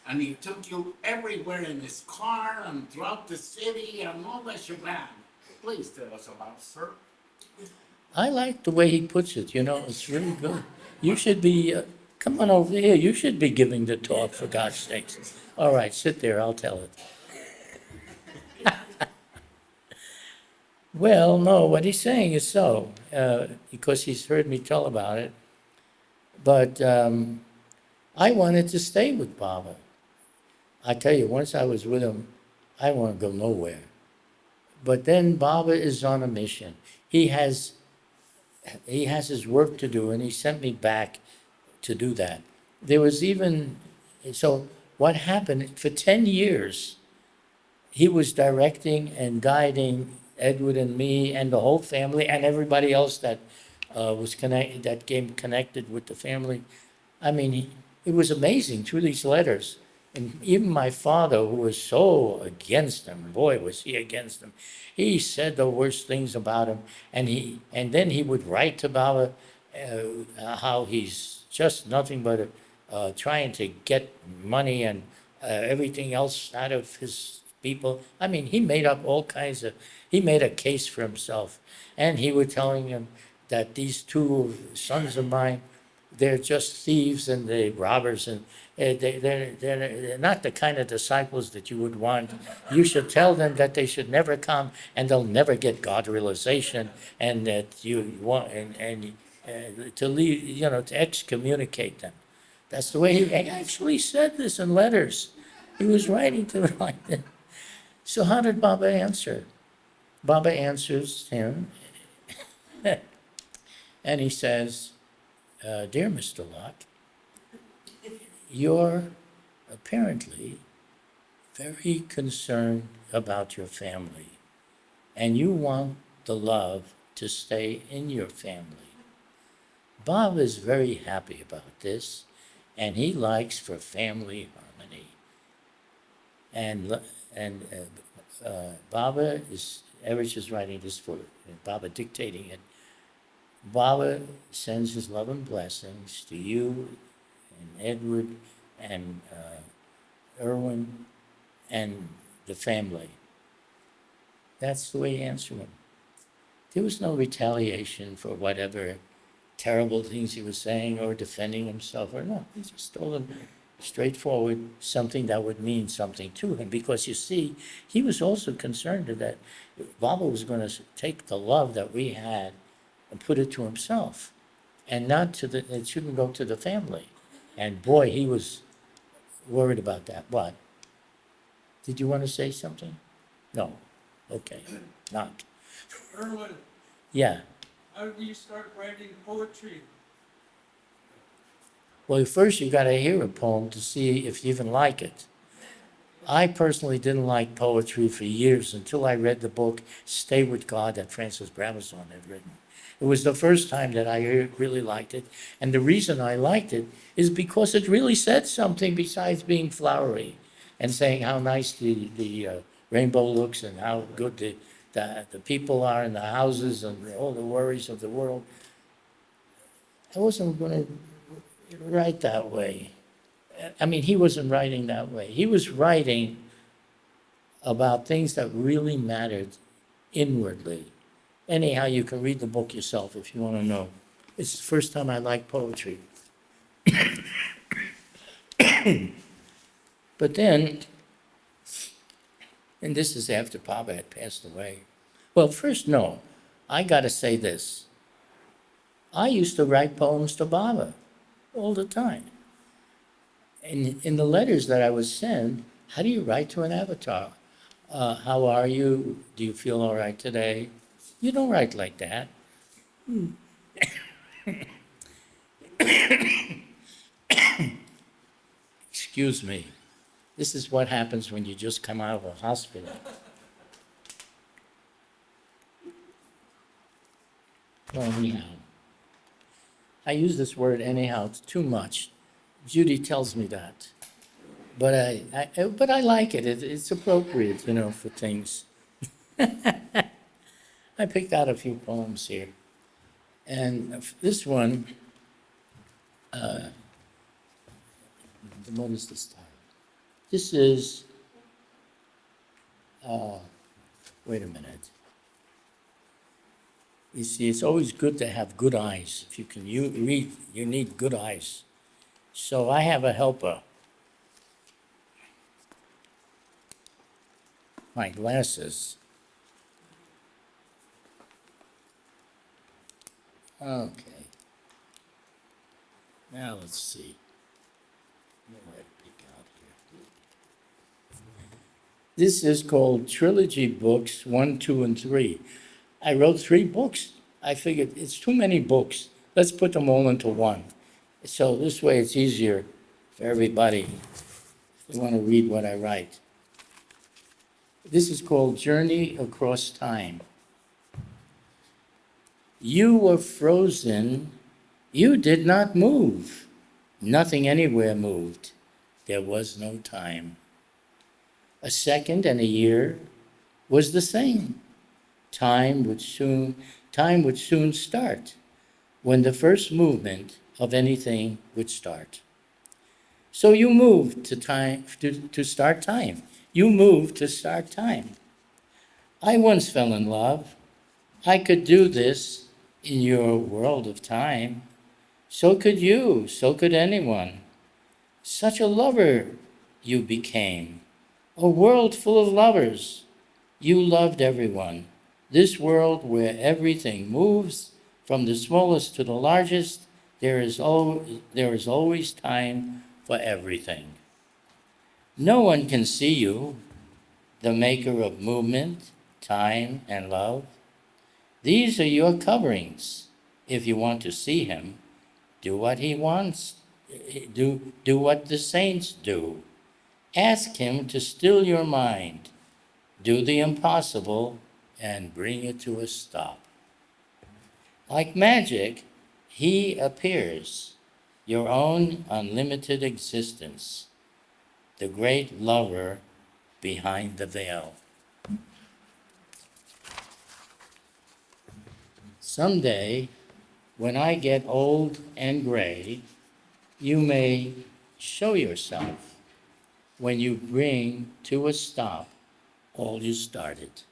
And he took you everywhere in his car and throughout the city and all that shebang. Please tell us about it, sir. I like the way he puts it, it's really good. You should be, come on over here, you should be giving the talk, for God's sakes. All right, sit there, I'll tell it. Well, no, what he's saying is so, because he's heard me tell about it. But I wanted to stay with Baba. I tell you, once I was with him, I didn't want to go nowhere. But then Baba is on a mission. He has his work to do, and he sent me back to do that. There was even, so what happened, for 10 years, he was directing and guiding Edward and me and the whole family and everybody else that that came connected with the family. I mean, it was amazing through these letters. And even my father, who was so against him, boy, was he against him. He said the worst things about him, and then he would write about how he's just nothing but trying to get money and everything else out of his people. I mean, he made up all kinds of. He made a case for himself, and he was telling him that these two sons of mine, they're just thieves and they robbers, and they're not the kind of disciples that you would want. You should tell them that they should never come and they'll never get God realization, and that you want and to leave, to excommunicate them. That's the way he actually said this in letters. He was writing to them like that. So how did Baba answer? Baba answers him, and he says, Dear Mr. Locke, you're apparently very concerned about your family, and you want the love to stay in your family. Bob is very happy about this, and he likes for family harmony. And Baba is, Erich is writing this for Baba, dictating it. Baba sends his love and blessings to you and Edward and Irwin and the family. That's the way he answered him. There was no retaliation for whatever terrible things he was saying or defending himself or no. He just told him straightforward something that would mean something to him, because you see, he was also concerned that Baba was going to take the love that we had and put it to himself, and not to the, it shouldn't go to the family. And boy, he was worried about that. What? Did you want to say something? No. Okay. Not. Well, first you got to hear a poem to see if you even like it. I personally didn't like poetry for years until I read the book Stay with God that Francis Brabazon had written. It was the first time that I really liked it. And the reason I liked it is because it really said something besides being flowery and saying how nice the rainbow looks and how good the people are in the houses and all the worries of the world. I wasn't going to write that way. I mean, he wasn't writing that way. He was writing about things that really mattered inwardly. Anyhow, you can read the book yourself if you want to know. It's the first time I liked poetry. But then, and this is after Papa had passed away. Well, first, no, I got to say this. I used to write poems to Baba all the time. And in the letters that I would send, how do you write to an avatar? How are you? Do you feel all right today? You don't write like that. Excuse me. This is what happens when you just come out of a hospital. Well, anyhow. I use this word anyhow, it's too much. Judy tells me that. But I like it. It's appropriate, for things. I picked out a few poems here. And this one, what is this title? This is, wait a minute. You see, it's always good to have good eyes. If you can read, you need good eyes. So I have a helper. My glasses. Okay. Now let's see. What did I pick out here? This is called Trilogy Books 1, 2, and 3. I wrote 3 books. I figured it's too many books. Let's put them all into one. So this way it's easier for everybody if they want to read what I write. This is called Journey Across Time. You were frozen. You did not move. Nothing anywhere moved. There was no time. A second and a year was the same. Time would soon start when the first movement of anything would start. So you moved to start time. You moved to start time. I once fell in love. I could do this in your world of time. So could you, so could anyone. Such a lover you became. A world full of lovers. You loved everyone. This world where everything moves, from the smallest to the largest, there is always time for everything. No one can see you, the maker of movement, time, and love. These are your coverings. If you want to see him, do what he wants. Do what the saints do. Ask him to still your mind. Do the impossible and bring it to a stop. Like magic, he appears, your own unlimited existence, the great lover behind the veil. Someday, when I get old and gray, you may show yourself when you bring to a stop all you started,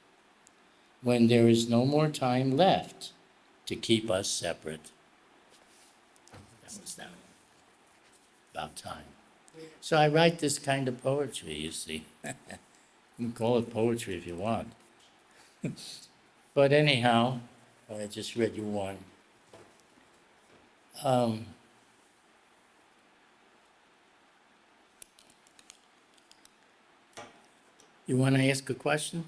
when there is no more time left to keep us separate. That was that, about time. So I write this kind of poetry, you see. You can call it poetry if you want. But anyhow, I just read you one. You want to ask a question?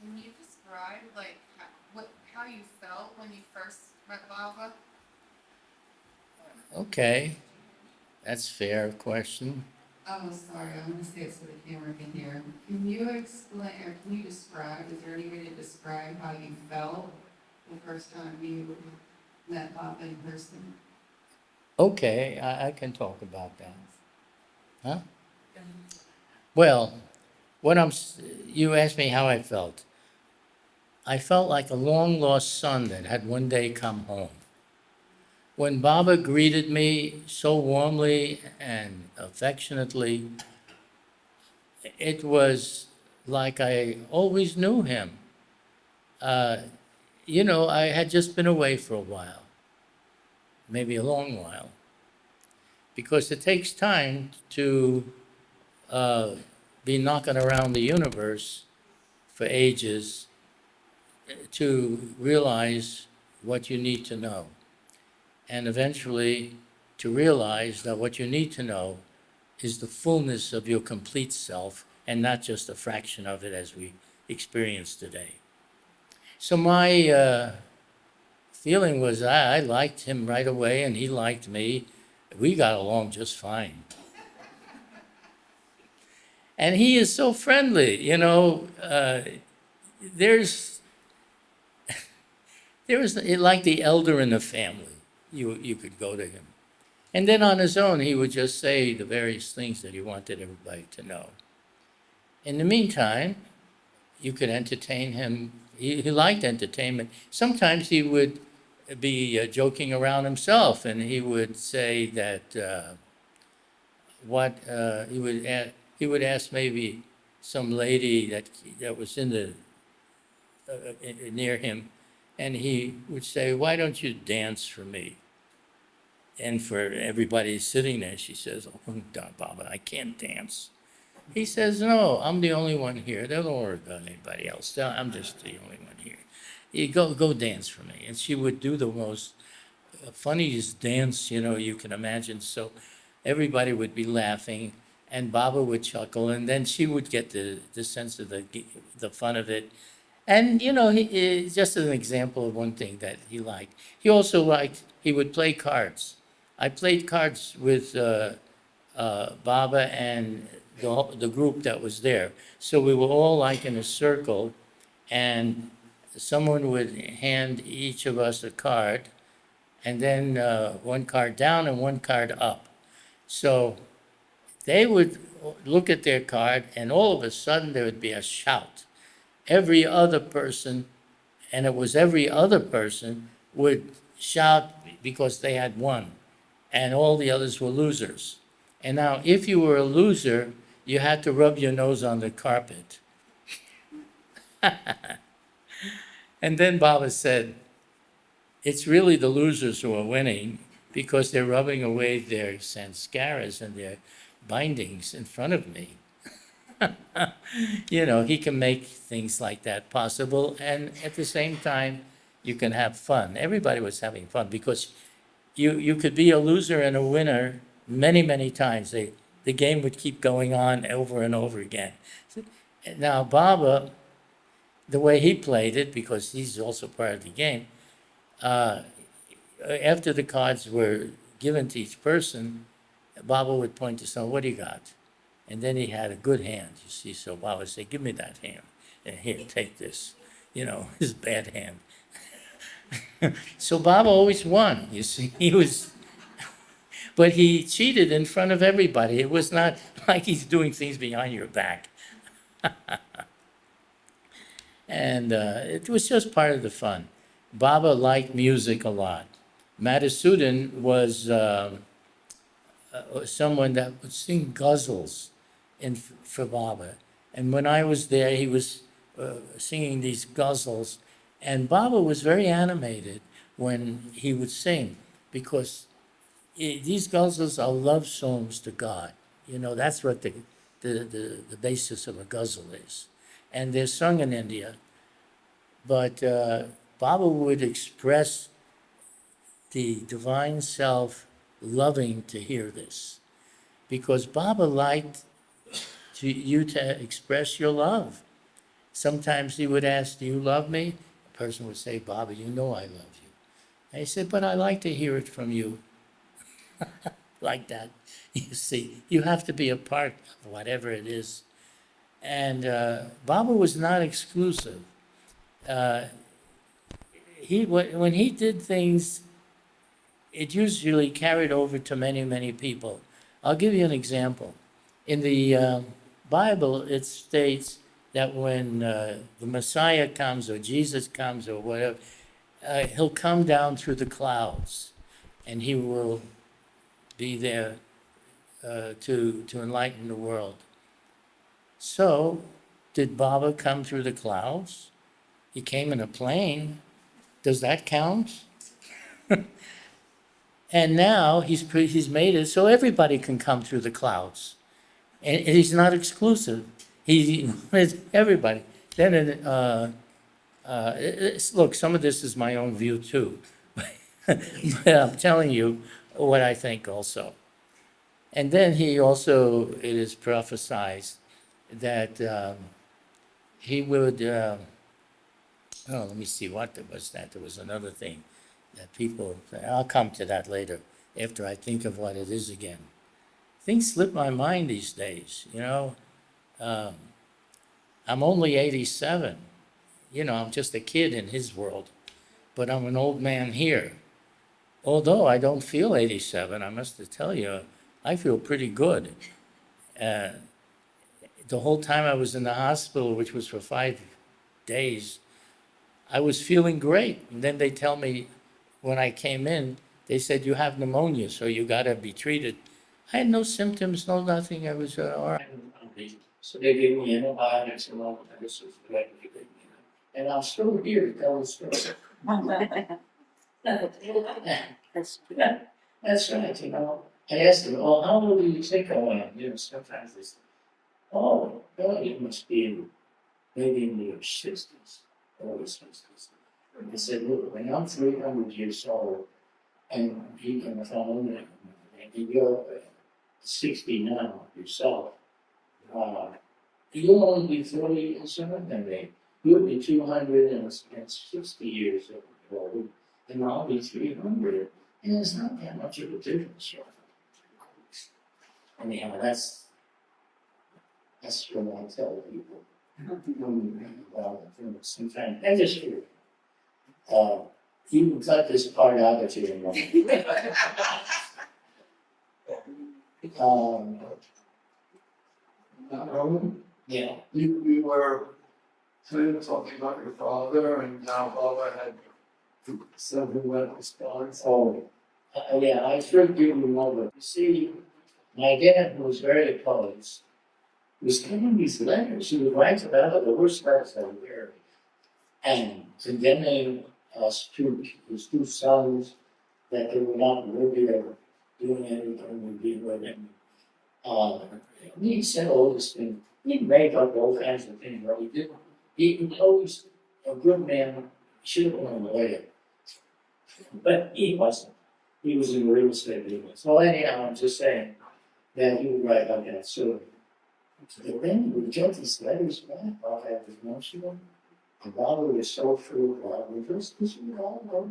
Can you describe how you felt when you first met Baba? Okay, that's fair question. Oh, sorry, I'm gonna say it so the camera can hear. Can you explain, or can you describe, is there any way to describe how you felt the first time you met Bob in person? Okay, I can talk about that. Huh? Well, you asked me how I felt. I felt like a long lost son that had one day come home. When Baba greeted me so warmly and affectionately, it was like I always knew him. Uh, I had just been away for a while, maybe a long while, because it takes time to uh, be knocking around the universe for ages to realize what you need to know. And eventually to realize that what you need to know is the fullness of your complete self and not just a fraction of it as we experience today. So my feeling was I liked him right away and he liked me. We got along just fine. And he is so friendly, there's there was like the elder in the family. You could go to him. And then on his own, he would just say the various things that he wanted everybody to know. In the meantime, you could entertain him. He liked entertainment. Sometimes he would be joking around himself, and he would say that he would ask maybe some lady that was in the near him, and he would say, "Why don't you dance for me?" And for everybody sitting there, she says, "Oh, Baba, I can't dance." He says, "No, I'm the only one here. Don't worry about anybody else. I'm just the only one here. You go dance for me." And she would do the most funniest dance, you can imagine. So everybody would be laughing, and Baba would chuckle, and then she would get the sense of the fun of it. And just an example of one thing that he liked. He also he would play cards. I played cards with Baba and the group that was there. So we were all like in a circle, and someone would hand each of us a card, and then one card down and one card up. So they would look at their card, and all of a sudden there would be a shout. Every other person, and it was every other person, would shout because they had won, and all the others were losers. And now, if you were a loser, you had to rub your nose on the carpet. And then Baba said, "It's really the losers who are winning because they're rubbing away their sanskaras and their bindings in front of me." He can make things like that possible, and at the same time, you can have fun. Everybody was having fun because you could be a loser and a winner many, many times. The game would keep going on over and over again. Now, Baba, the way he played it, because he's also part of the game, after the cards were given to each person, Baba would point to someone, "What do you got?" And then he had a good hand, you see. So Baba would say, "Give me that hand. And here, take this." His bad hand. So Baba always won, you see. But he cheated in front of everybody. It was not like he's doing things behind your back. And it was just part of the fun. Baba liked music a lot. Madhusudan was someone that would sing ghazals for Baba. And when I was there, he was singing these ghazals. And Baba was very animated when he would sing because these ghazals are love songs to God. That's what the basis of a ghazal is. And they're sung in India. But Baba would express the divine self loving to hear this because Baba liked you to express your love. Sometimes he would ask, "Do you love me?" A person would say, "Baba, you know I love you." And he said, "But I like to hear it from you." like that. You see, you have to be a part of whatever it is. And Baba was not exclusive. Uh, when he did things, it usually carried over to many, many people. I'll give you an example. In the Bible, it states that when the Messiah comes or Jesus comes or whatever, he'll come down through the clouds and he will be there to enlighten the world. So, did Baba come through the clouds? He came in a plane. Does that count? And now he's made it so everybody can come through the clouds. And he's not exclusive. It's everybody. Then, look, some of this is my own view too. But I'm telling you what I think also. And then it is prophesied that he would, let me see, what was that? There was another thing that people, I'll come to that later after I think of what it is again. Things slip my mind these days, you know. I'm only 87. You know, I'm just a kid in his world, but I'm an old man here. Although I don't feel 87, I must tell you, I feel pretty good. The whole time I was in the hospital, which was for 5 days, I was feeling great. And then they tell me when I came in, they said, you have pneumonia, so you got to be treated. I had no symptoms, no nothing. I was all right. So they gave me antibiotics and all that. This was great. And I'm still here to tell the story. That's right, you know. I asked them, oh, how old do you think I am? You know, sometimes they say, oh, well, you must be maybe in your 60s, early 60s. I said, look, when I'm 300 years old, and you can phone and you're 60 now yourself, you'll only be 40 years younger than me. You'll be 260 years old, and I'll be 300. And it's not that much of a difference. Anyhow, that's what I tell people. Sometimes I just feel. You can cut this part out if you want. Yeah. You were talking about your father, and now Baba had something that response. Oh, yeah, I should give you over. You see, my dad was very opposed. He was getting these letters. He would write about the worst letters ever heard. And condemning his two sons that they were not worthy of doing anything with be with him. He said all this thing. He'd make up all kinds of things, but he didn't. He was always a good man. He should have been a lawyer. But he wasn't. He was in real estate business. So anyhow, I'm just saying that he would write like that. So then he would get these letters back off at his emotional. And Baba was so full of love. This is all over.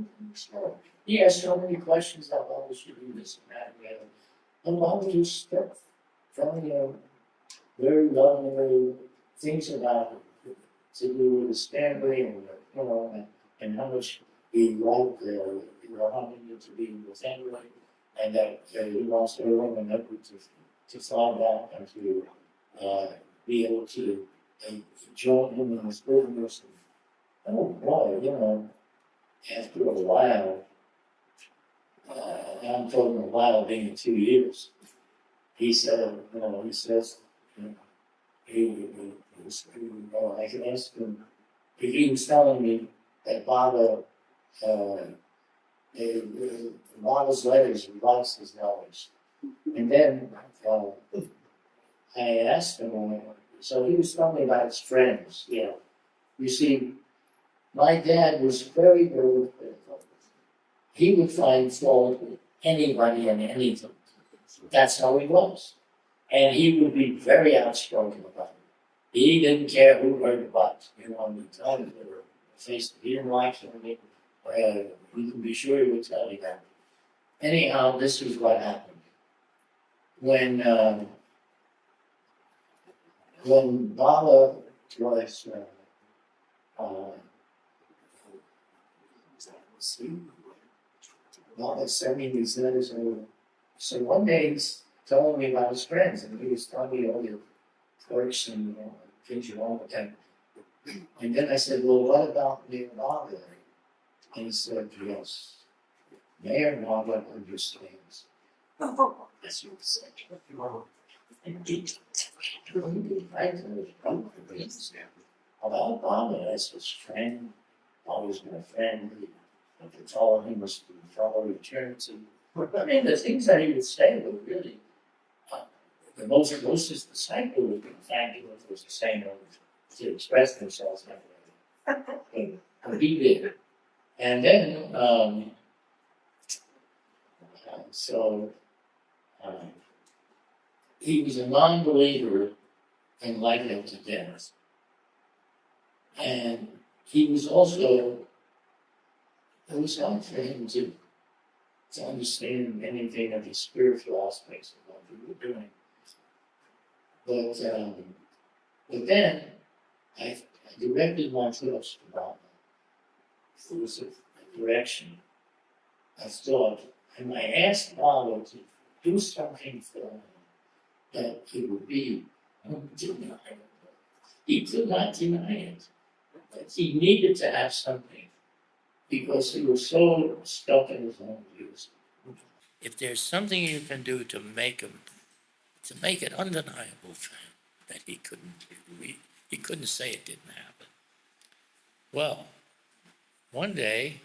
He asked so many questions about Baba should do this and that and the other. And Baba just kept telling him very loving things about to do with his family and and how much he loved how he to be in the family, and that he wants everyone and everyone to fly back and to be able to join him in his business. Oh boy, after a while, I'm talking a while being 2 years, he said, I can ask him, he was telling me that Baba's letters, he likes his letters. And then I asked him, so he was telling me about his friends, You see, my dad was very, very critical. He would find fault with anybody and anything. That's how he was. And he would be very outspoken about it. He didn't care who heard what. On the time they were faced, he didn't like something. You can be sure he would tell you that. anyhow, this is what happened. When Baba was, Baba sent me these letters over. So one day he's telling me about his friends, and he was telling me all the quirks and things you want with them. And then I said, well, what about Meherabad? And he said, yes, Meherabad understands. That's what he said. About Baba as his friend, always been a friend. I could follow him as follow eternity. I mean, the things that he would say were really, the most closest disciple would be thankful if it was the same to express themselves that way. But he did. And then, he was a non-believer in light to death. And he was also, it was hard for him to understand anything of the spiritual aspects of what we were doing. But then I directed my thoughts to Baba. It was a direction. I thought, and I asked Baba to do something for him that it would be undeniable. He could not deny it. That he needed to have something because he was so stuck in his own views. If there's something you can do to make it undeniable for him that he couldn't say it didn't happen. Well, one day,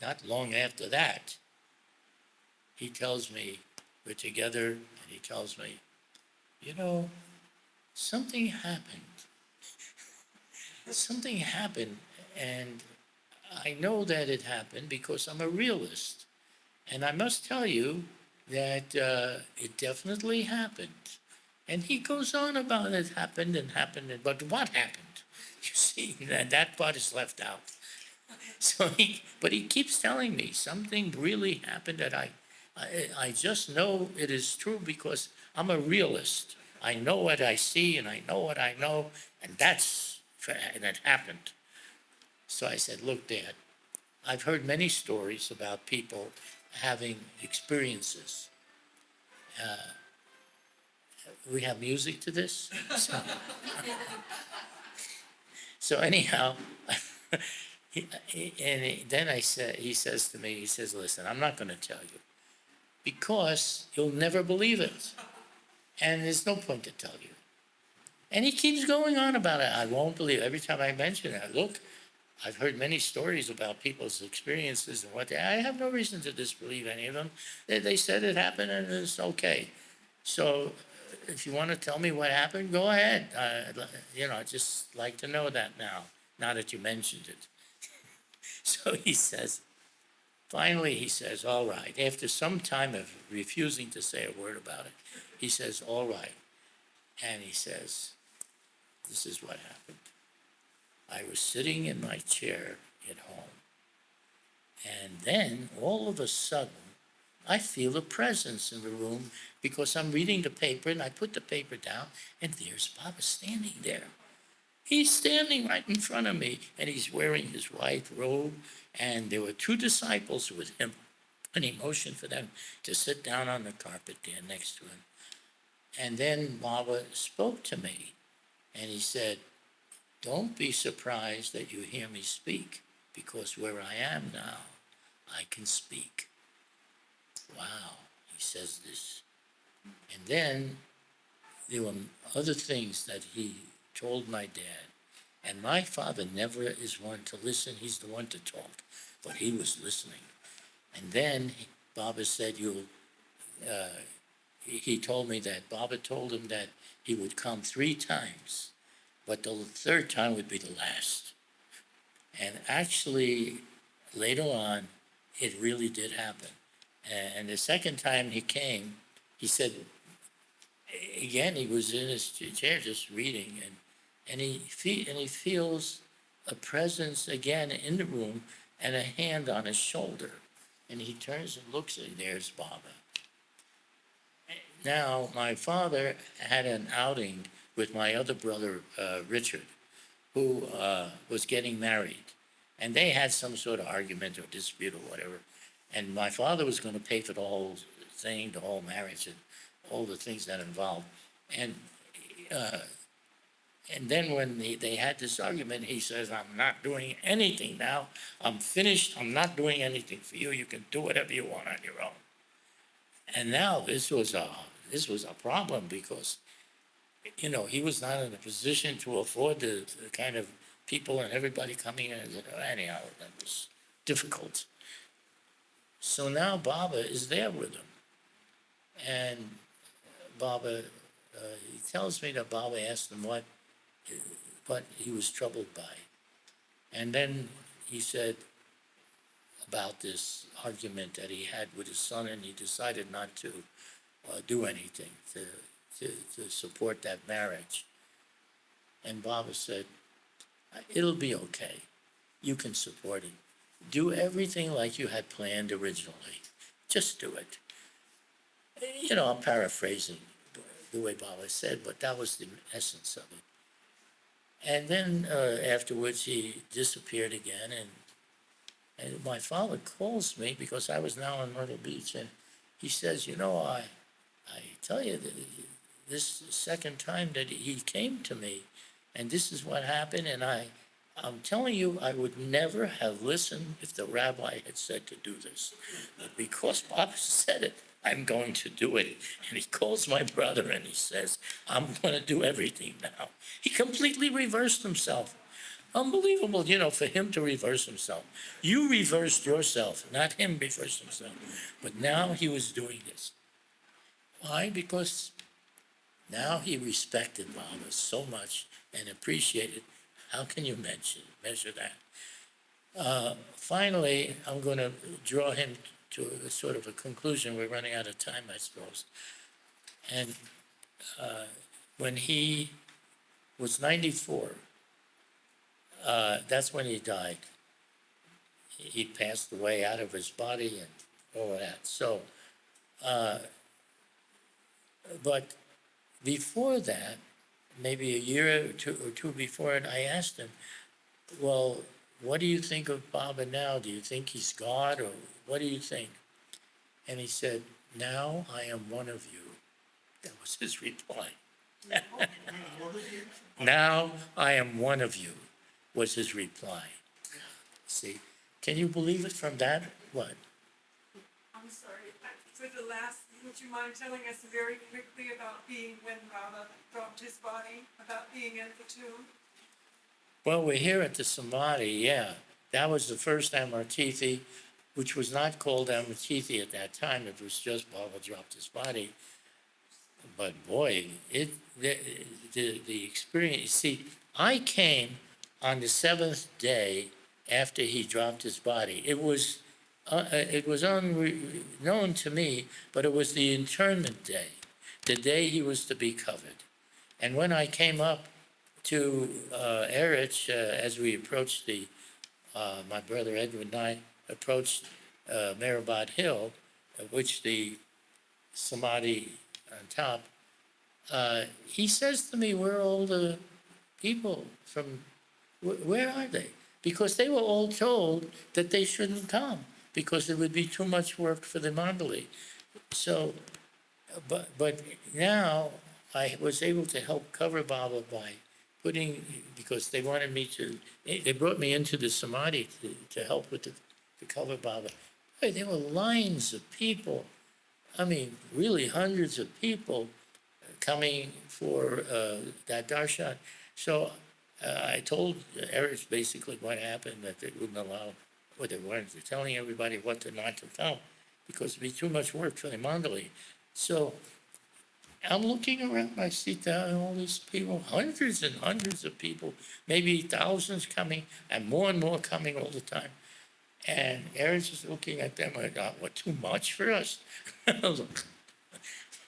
not long after that, he tells me, we're together, and he tells me, something happened. Something happened, and I know that it happened because I'm a realist. And I must tell you that it definitely happened. And he goes on about it happened, but what happened? You see, that part is left out. But he keeps telling me something really happened that I just know it is true because I'm a realist. I know what I see and I know what I know, and that happened. So I said, look, Dad, I've heard many stories about people having experiences. We have music to this? So anyhow, then he says to me, listen, I'm not going to tell you because you'll never believe it. And there's no point to tell you. And he keeps going on about it. I won't believe it. Every time I mention it, look, I've heard many stories about people's experiences and I have no reason to disbelieve any of them. They said it happened and it's okay. So if you want to tell me what happened, go ahead. I'd just like to know that now that you mentioned it. So finally he says, all right. After some time of refusing to say a word about it, he says, all right. And he says, this is what happened. I was sitting in my chair at home, and then all of a sudden, I feel a presence in the room because I'm reading the paper, and I put the paper down, and there's Baba standing there. He's standing right in front of me, and he's wearing his white robe, and there were two disciples with him, and he motioned for them to sit down on the carpet there next to him. And then Baba spoke to me, and he said, don't be surprised that you hear me speak, because where I am now, I can speak. Wow, he says this. And then there were other things that he told my dad. And my father never is one to listen, he's the one to talk, but he was listening. And then Baba said, he told me that Baba told him that he would come 3 times, but the 3rd time would be the last. And actually, later on, it really did happen. And the 2nd time he came, he said, again, he was in his chair just reading, and he feels a presence again in the room and a hand on his shoulder. And he turns and looks and there's Baba. Now, my father had an outing with my other brother, Richard, who was getting married. And they had some sort of argument or dispute or whatever. And my father was going to pay for the whole thing, the whole marriage, and all the things that involved. And uh, and then when they had this argument, he says, "I'm not doing anything now. I'm finished. I'm not doing anything for you. You can do whatever you want on your own." And now this was a problem because, he was not in a position to afford the kind of people and everybody coming in. Anyhow, that was difficult. So now Baba is there with him. And Baba, he tells me that Baba asked him what he was troubled by. And then he said about this argument that he had with his son, and he decided not to do anything to support that marriage. And Baba said, "It'll be okay. You can support it. Do everything like you had planned originally. Just do it." I'm paraphrasing the way Baba said, but that was the essence of it. And then afterwards, he disappeared again, and my father calls me because I was now in Myrtle Beach, and he says, I tell you, this second time that he came to me, and this is what happened, and I'm telling you, I would never have listened if the rabbi had said to do this. But because Papa said it, I'm going to do it. And he calls my brother and he says, "I'm going to do everything now." He completely reversed himself. Unbelievable, for him to reverse himself. You reversed yourself, not him reversed himself. But now he was doing this. Why? Because now he respected Baba so much and appreciated. How can you measure that? Finally, I'm going to draw him to a sort of a conclusion. We're running out of time, I suppose. And when he was 94, that's when he died. He passed away out of his body and all of that. So, but before that, maybe a year or two before it, I asked him, "Well, what do you think of Baba now? Do you think he's God, or what do you think?" And he said, "Now I am one of you." That was his reply. "Now I am one of you," was his reply. See, can you believe it from that? What? I'm sorry, for the last, would you mind telling us very quickly about being, when Baba dropped his body, about being at the tomb? Well, we're here at the Samadhi, yeah. That was the first Amartithi, which was not called Amartithi at that time. It was just Baba dropped his body. But boy, the experience, see, I came on the seventh day after he dropped his body. It was unknown to me, but it was the internment day, the day he was to be covered. And when I came up to Erich, as we approached my brother Edwin and I approached Meherabad Hill, which the Samadhi on top, he says to me, "Where are all the people from, where are they?" Because they were all told that they shouldn't come because it would be too much work for the Mandali. So, but now I was able to help cover Baba by because they wanted me to, they brought me into the Samadhi to help with the cover Baba. Boy, there were lines of people, I mean, really hundreds of people coming for that darshan. So I told Erich basically what happened, that they wouldn't allow, or they weren't telling everybody what to not to come, because it'd be too much work for the Mandali. So I'm looking around, I see all these people, hundreds and hundreds of people, maybe thousands coming, and more coming all the time. And Erich is looking at them, like, what, too much for us?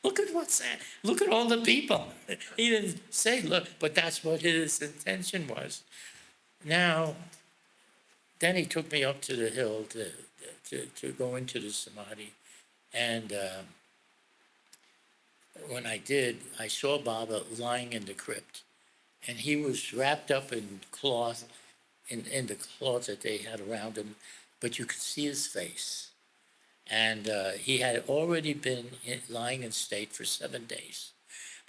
Look at what's that. Look at all the people. He didn't say, look, but that's what his intention was. Now, then he took me up to the hill to go into the samadhi. And when I did, I saw Baba lying in the crypt, and he was wrapped up in cloth, in the cloth that they had around him, but you could see his face. And he had already been lying in state for 7 days,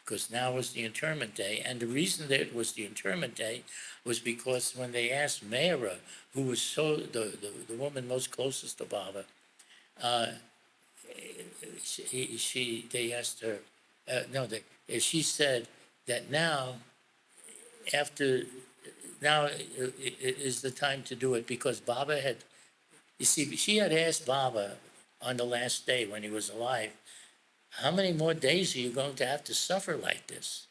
because now was the interment day. And the reason that it was the interment day was because when they asked Mehra, who was the woman most closest to Baba, they asked her, she said that now, is the time to do it, because Baba had, you see, she had asked Baba on the last day when he was alive, how many more days are you going to have to suffer like this?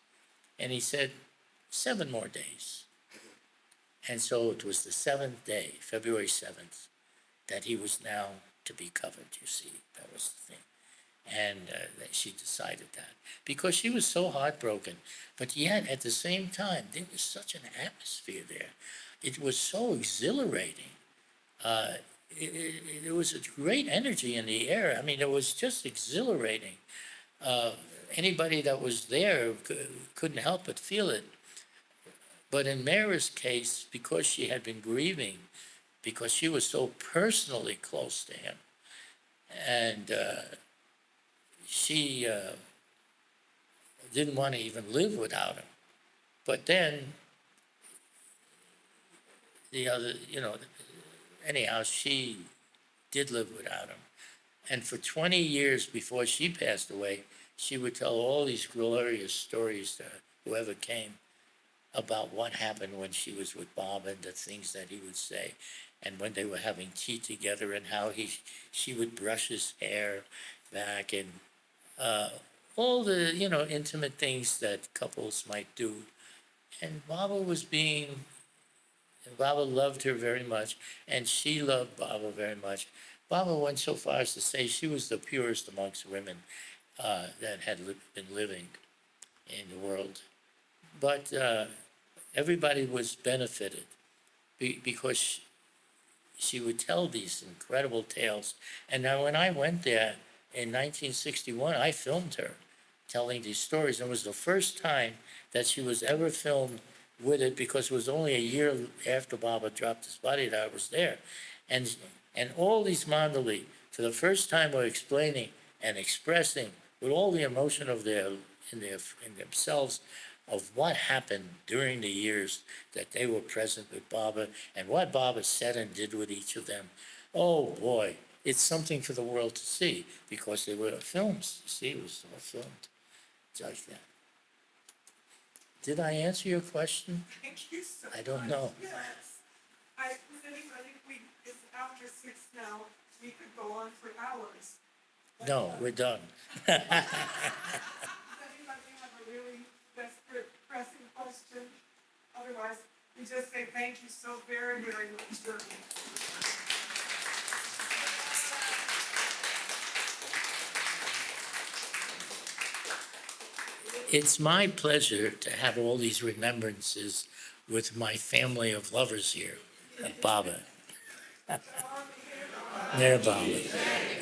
And he said, 7 more days. And so it was the 7th day, February 7th, that he was now to be covered, you see. That was the thing. And she decided that because she was so heartbroken. But yet, at the same time, there was such an atmosphere there. It was so exhilarating. There was a great energy in the air. I mean, it was just exhilarating. Anybody that was there couldn't help but feel it. But in Mara's case, because she had been grieving, because she was so personally close to him, and she didn't want to even live without him. But then, anyhow, she did live without him. And for 20 years before she passed away, she would tell all these glorious stories to whoever came about what happened when she was with Bob and the things that he would say, and when they were having tea together, and how she would brush his hair back, and all the intimate things that couples might do. And Baba loved her very much, and she loved Baba very much. Baba went so far as to say she was the purest amongst women that had been living in the world. But everybody was benefited because she would tell these incredible tales. And now when I went there in 1961, I filmed her telling these stories. And it was the first time that she was ever filmed with it, because it was only a year after Baba dropped his body that I was there. And all these mandali, for the first time, were explaining and expressing with all the emotion of in themselves of what happened during the years that they were present with Baba, and what Baba said and did with each of them. Oh boy, it's something for the world to see, because they were films. You see, it was all filmed. It's like that. Did I answer your question? Thank you so much. I don't know. Yes. I think it's after 6 now. We could go on for hours. No, we're done. Does anybody have a really desperate, pressing question? Otherwise, we just say thank you so very, very much. It's my pleasure to have all these remembrances with my family of lovers here at Baba. Meherabad.